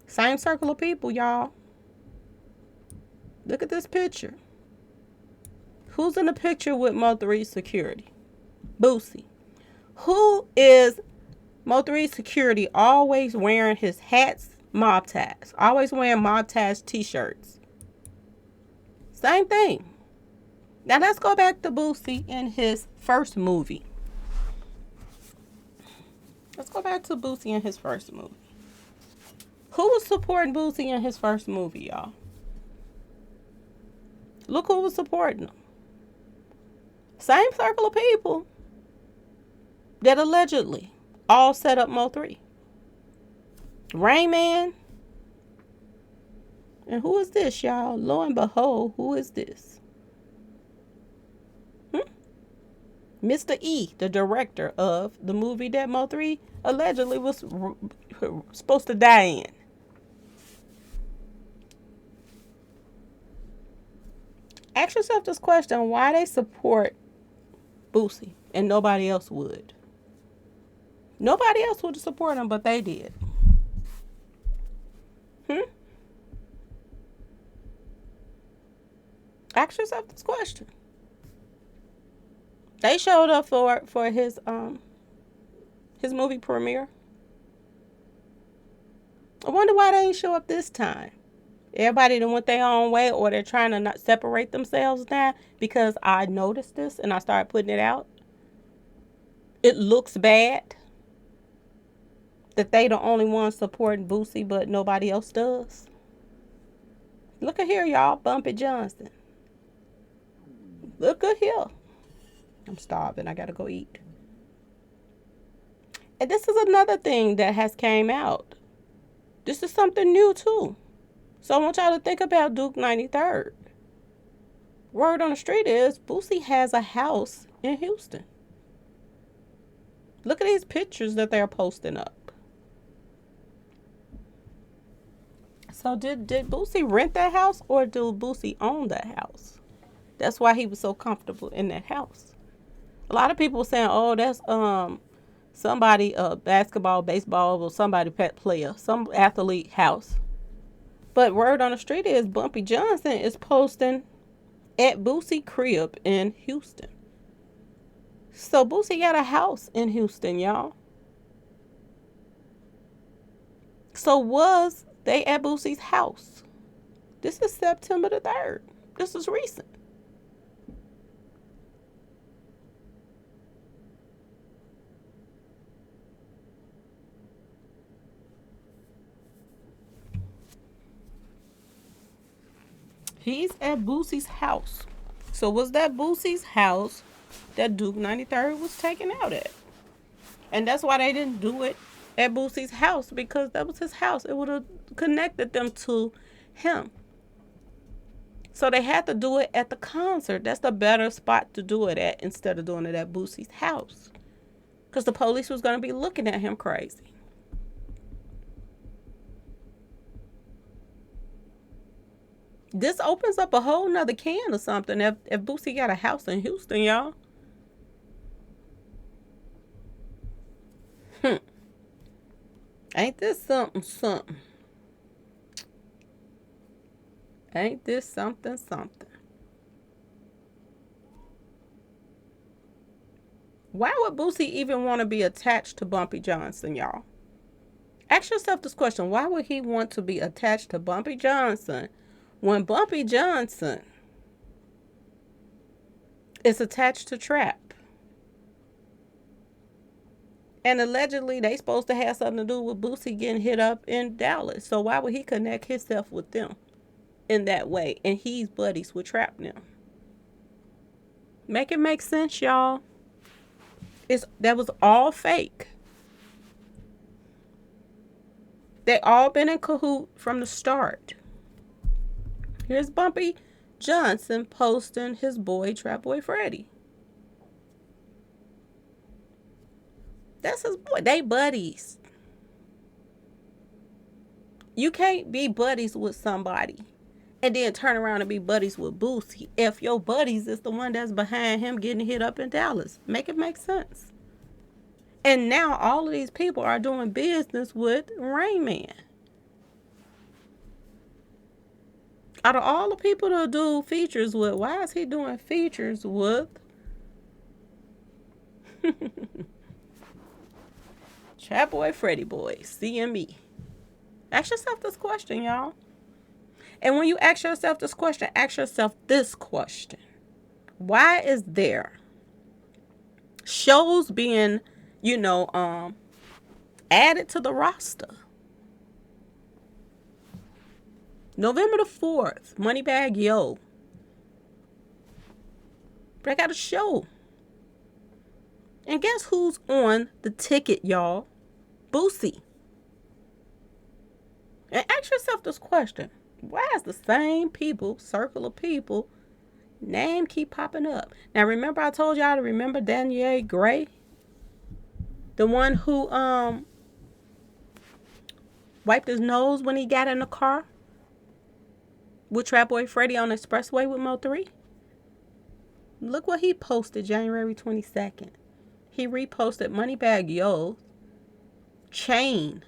Same circle of people, y'all. Look at this picture. Who's in the picture with Mo3's security? Boosie. Who is Mo3's security always wearing his hats, mob ties? Always wearing mob ties t-shirts. Same thing. Now let's go back to Boosie in his first movie. Let's go back to Boosie in his first movie. Who was supporting Boosie in his first movie, y'all? Look who was supporting him. Same circle of people that allegedly all set up Mo3. Rain Man. And who is this, y'all? Lo and behold, who is this? Mr. E, the director of the movie that Mo3 allegedly was supposed to die in. Ask yourself this question: why they support Boosie and nobody else would? Nobody else would support him, but they did. Ask yourself this question. They showed up for his movie premiere. I wonder why they ain't show up this time. Everybody done went their own way, or they're trying to not separate themselves now, because I noticed this and I started putting it out. It looks bad that they the only ones supporting Boosie, but nobody else does. Look at here, y'all. Bumpy Johnson. Look at here. I'm starving. I gotta go eat. And this is another thing that has came out. This is something new too. So I want y'all to think about Duke 93rd. Word on the street is Boosie has a house in Houston. Look at these pictures that they're posting up. So did Boosie rent that house, or did Boosie own that house? That's why he was so comfortable in that house. A lot of people were saying, oh, that's somebody, basketball, baseball, or somebody pet player, some athlete house. But word on the street is Bumpy Johnson is posting at Boosie crib in Houston. So Boosie got a house in Houston, y'all. So was they at Boosie's house? This is September the 3rd. This is recent. He's at Boosie's house. So was that Boosie's house that Duke 93rd was taken out at. And that's why they didn't do it at Boosie's house, because that was his house. It would have connected them to him. So they had to do it at the concert. That's the better spot to do it at instead of doing it at Boosie's house. Because the police was going to be looking at him crazy. This opens up a whole nother can of something if Boosie got a house in Houston, y'all. Ain't this something? Ain't this something? Why would Boosie even want to be attached to Bumpy Johnson, y'all? Ask yourself this question. Why would he want to be attached to Bumpy Johnson when Bumpy Johnson is attached to Trap? And allegedly, they supposed to have something to do with Boosie getting hit up in Dallas. So why would he connect himself with them in that way? And he's buddies with Trap now. Make it make sense, y'all. That was all fake. They all been in cahoot from the start. Here's Bumpy Johnson posting his boy, Trapboy Freddy. That's his boy. They buddies. You can't be buddies with somebody and then turn around and be buddies with Boosie if your buddies is the one that's behind him getting hit up in Dallas. Make it make sense. And now all of these people are doing business with Rain Man. Out of all the people to do features with, why is he doing features with Trapboy Freddy Boy, CME? Ask yourself this question, y'all. And when you ask yourself this question, ask yourself this question. Why is there shows being, added to the roster? November the 4th, Moneybagg Yo. But I got a show. And guess who's on the ticket, y'all? Boosie. And ask yourself this question. Why is the same circle of people, name keep popping up? Now, remember I told y'all to remember Danielle Gray? The one who wiped his nose when he got in the car with Trapboy Freddy on the expressway with Mo3? Look what he posted January 22nd. He reposted Moneybagg Yo chain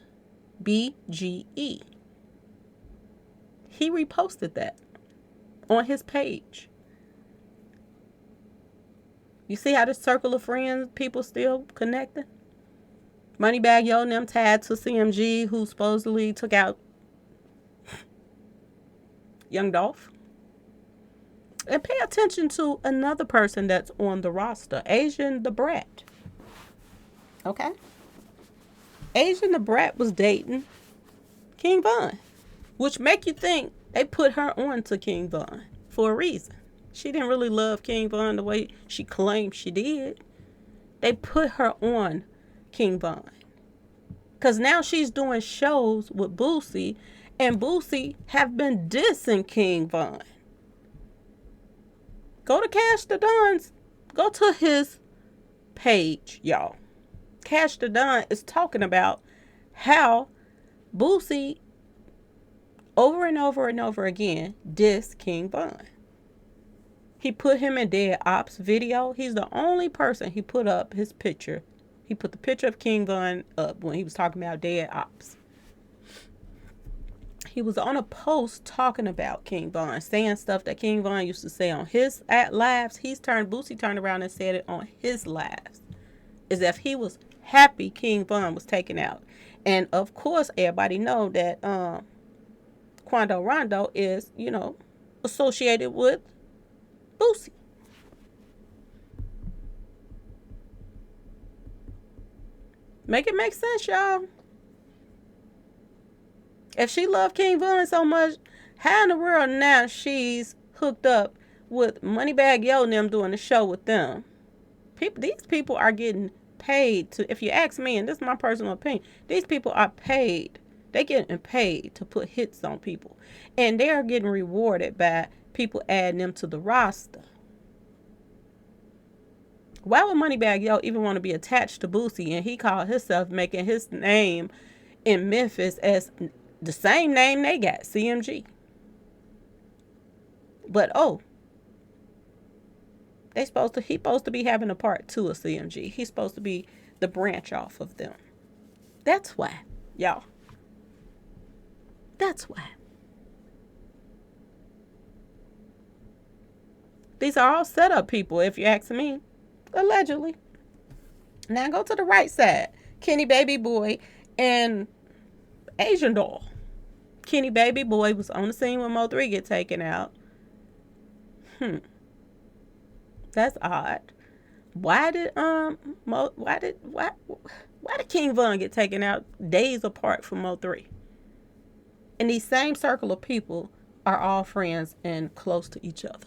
BGE. He reposted that on his page. You see how this circle of friends, people still connecting? Moneybagg Yo and them tied to CMG, who supposedly took out young Dolph. And pay attention to another person that's on the roster, Asian the Brat. Okay? Asian the Brat was dating King Von, which make you think they put her on to King Von for a reason. She didn't really love King Von the way she claimed she did. They put her on King Von. Because now she's doing shows with Boosie, and Boosie have been dissing King Von. Go to Cash the Don's. Go to his page, y'all. Cash the Don is talking about how Boosie over and over and over again dissed King Von. He put him in Dead Ops video. He's the only person he put up his picture. He put the picture of King Von up when he was talking about Dead Ops. He was on a post talking about King Von, saying stuff that King Von used to say on his lives. Boosie turned around and said it on his lives. As if he was happy King Von was taken out. And of course, everybody know that Quando Rondo is, associated with Boosie. Make it make sense, y'all. If she loved King Von so much, how in the world now she's hooked up with Moneybagg Yo and them doing the show with them? These people are getting paid to, if you ask me, and this is my personal opinion, these people are paid. They're getting paid to put hits on people. And they are getting rewarded by people adding them to the roster. Why would Moneybagg Yo even want to be attached to Boosie, and he called himself making his name in Memphis as the same name they got, CMG? But he's supposed to be having a part 2 of CMG. He's supposed to be the branch off of them. That's why, y'all. That's why. These are all setup people, if you ask me. Allegedly. Now go to the right side. Kenny Baby Boy and Asian Doll. Kenny Baby Boy was on the scene when Mo3 get taken out. That's odd. Why did King Von get taken out days apart from Mo3? And these same circle of people are all friends and close to each other.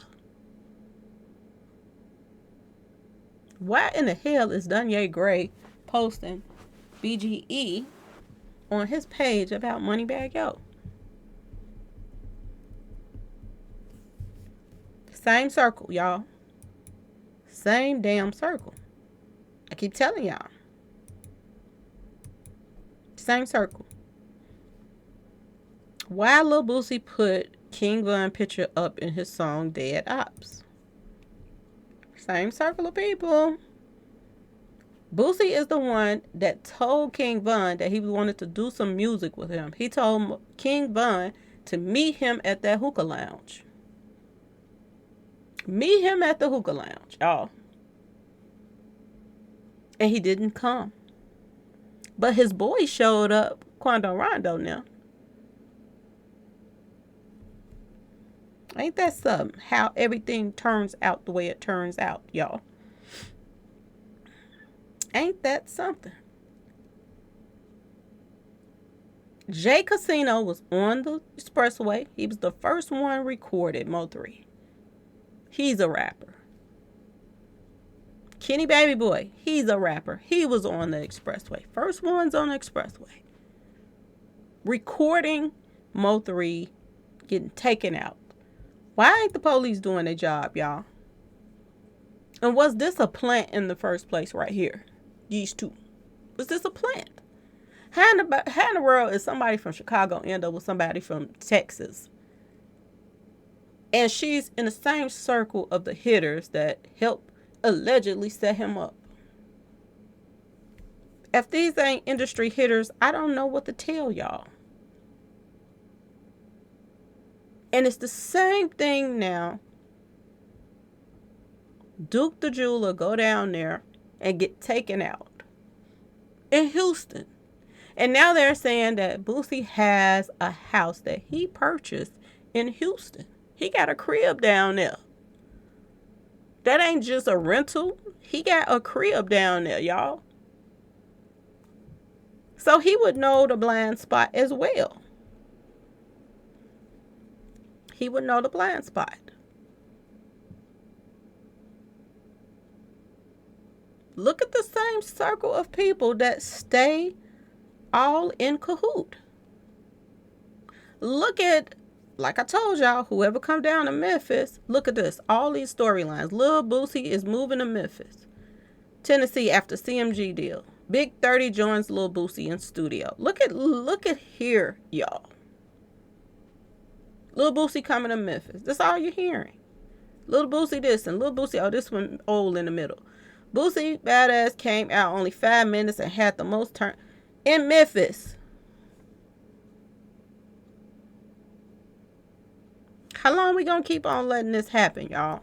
Why in the hell is Danye Gray posting BGE on his page about Moneybagg Yo? Same circle, y'all. Same damn circle. I keep telling y'all. Same circle. Why Lil Boosie put King Von picture up in his song Dead Ops? Same circle of people. Boosie is the one that told King Von that he wanted to do some music with him. He told King Von to meet him at that hookah lounge. Meet him at the hookah lounge, y'all. And he didn't come. But his boy showed up, Quando Rondo now. Ain't that something? How everything turns out the way it turns out, y'all. Ain't that something? Jay Casino was on the expressway. He was the first one recorded, Mo3. He's a rapper. Kenny Baby Boy, he's a rapper. He was on the expressway. First ones on the expressway. Recording Mo3 getting taken out. Why ain't the police doing their job, y'all? And was this a plant in the first place right here? These two. Was this a plant? How in the world is somebody from Chicago end up with somebody from Texas? And she's in the same circle of the hitters that helped allegedly set him up. If these ain't industry hitters, I don't know what to tell y'all. And it's the same thing now. Duke the Jeweler go down there and get taken out in Houston. And now they're saying that Boosie has a house that he purchased in Houston. He got a crib down there. That ain't just a rental. He got a crib down there, y'all. So he would know the blind spot as well. He would know the blind spot. Look at the same circle of people that stay all in cahoot. Look at, like I told y'all, whoever come down to Memphis, look at this. All these storylines. Lil Boosie is moving to Memphis, Tennessee after CMG deal. Big 30 joins Lil Boosie in studio. Look at here, y'all. Lil Boosie coming to Memphis. That's all you're hearing. Lil Boosie this and Lil Boosie, this one old in the middle. Boosie Badass came out only 5 minutes and had the most turn in Memphis. How long we gonna keep on letting this happen, y'all?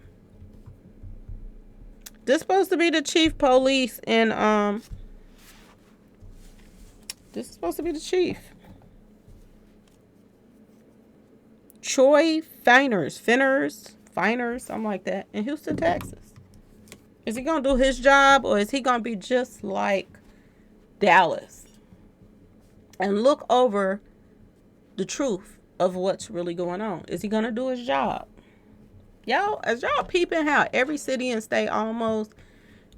This supposed to be the chief police in this is supposed to be the chief. Troy Finers, something like that, in Houston, Texas. Is he going to do his job, or is he going to be just like Dallas and look over the truth of what's really going on? Is he going to do his job? Y'all, as y'all peeping how every city and state almost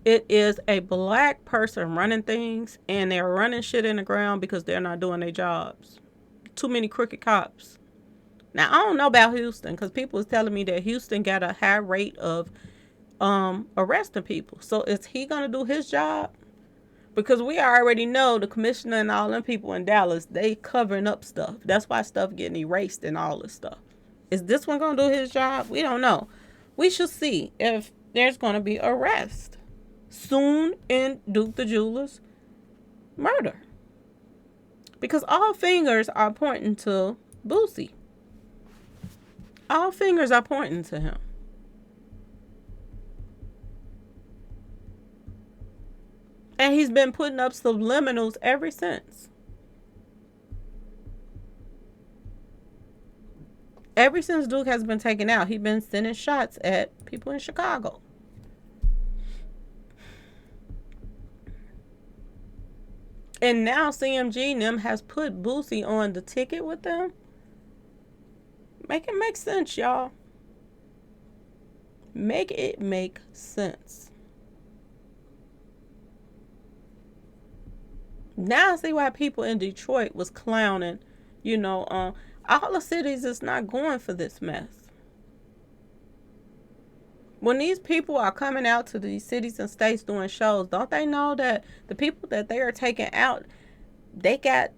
It is a black person running things, and they're running shit in the ground because they're not doing their jobs. Too many crooked cops. Now, I don't know about Houston, because people was telling me that Houston got a high rate of arresting people. So is he going to do his job? Because we already know the commissioner and all them people in Dallas, they covering up stuff. That's why stuff getting erased and all this stuff. Is this one going to do his job? We don't know. We should see if there's going to be arrest soon in Duke the Jeweler's murder. Because all fingers are pointing to Boosie. All fingers are pointing to him. And he's been putting up subliminals ever since. Ever since Duke has been taken out, he's been sending shots at people in Chicago. And now CMG and them has put Boosie on the ticket with them. Make it make sense, y'all. Make it make sense. Now I see why people in Detroit was clowning, all the cities is not going for this mess. When these people are coming out to these cities and states doing shows, don't they know that the people that they are taking out, they got,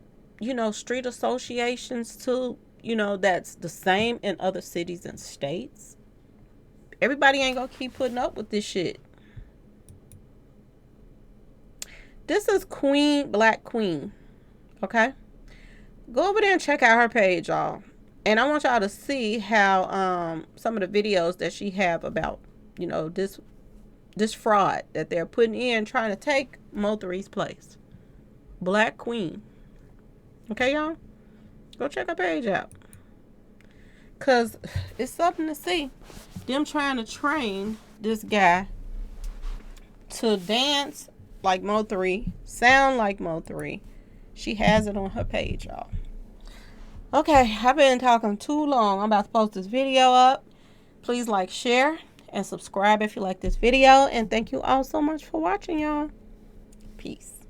street associations too, that's the same in other cities and states. Everybody ain't gonna keep putting up with this shit. This is Queen, Black Queen. Okay? Go over there and check out her page, y'all. And I want y'all to see how some of the videos that she have about, this fraud that they're putting in trying to take Mo3's place. Black Queen. Okay, y'all? Go check her page out. Because it's something to see. Them trying to train this guy to dance like Mo3, sound like Mo3. She has it on her page, y'all. Okay, I've been talking too long. I'm about to post this video up. Please like, share, and subscribe if you like this video. And thank you all so much for watching, y'all. Peace.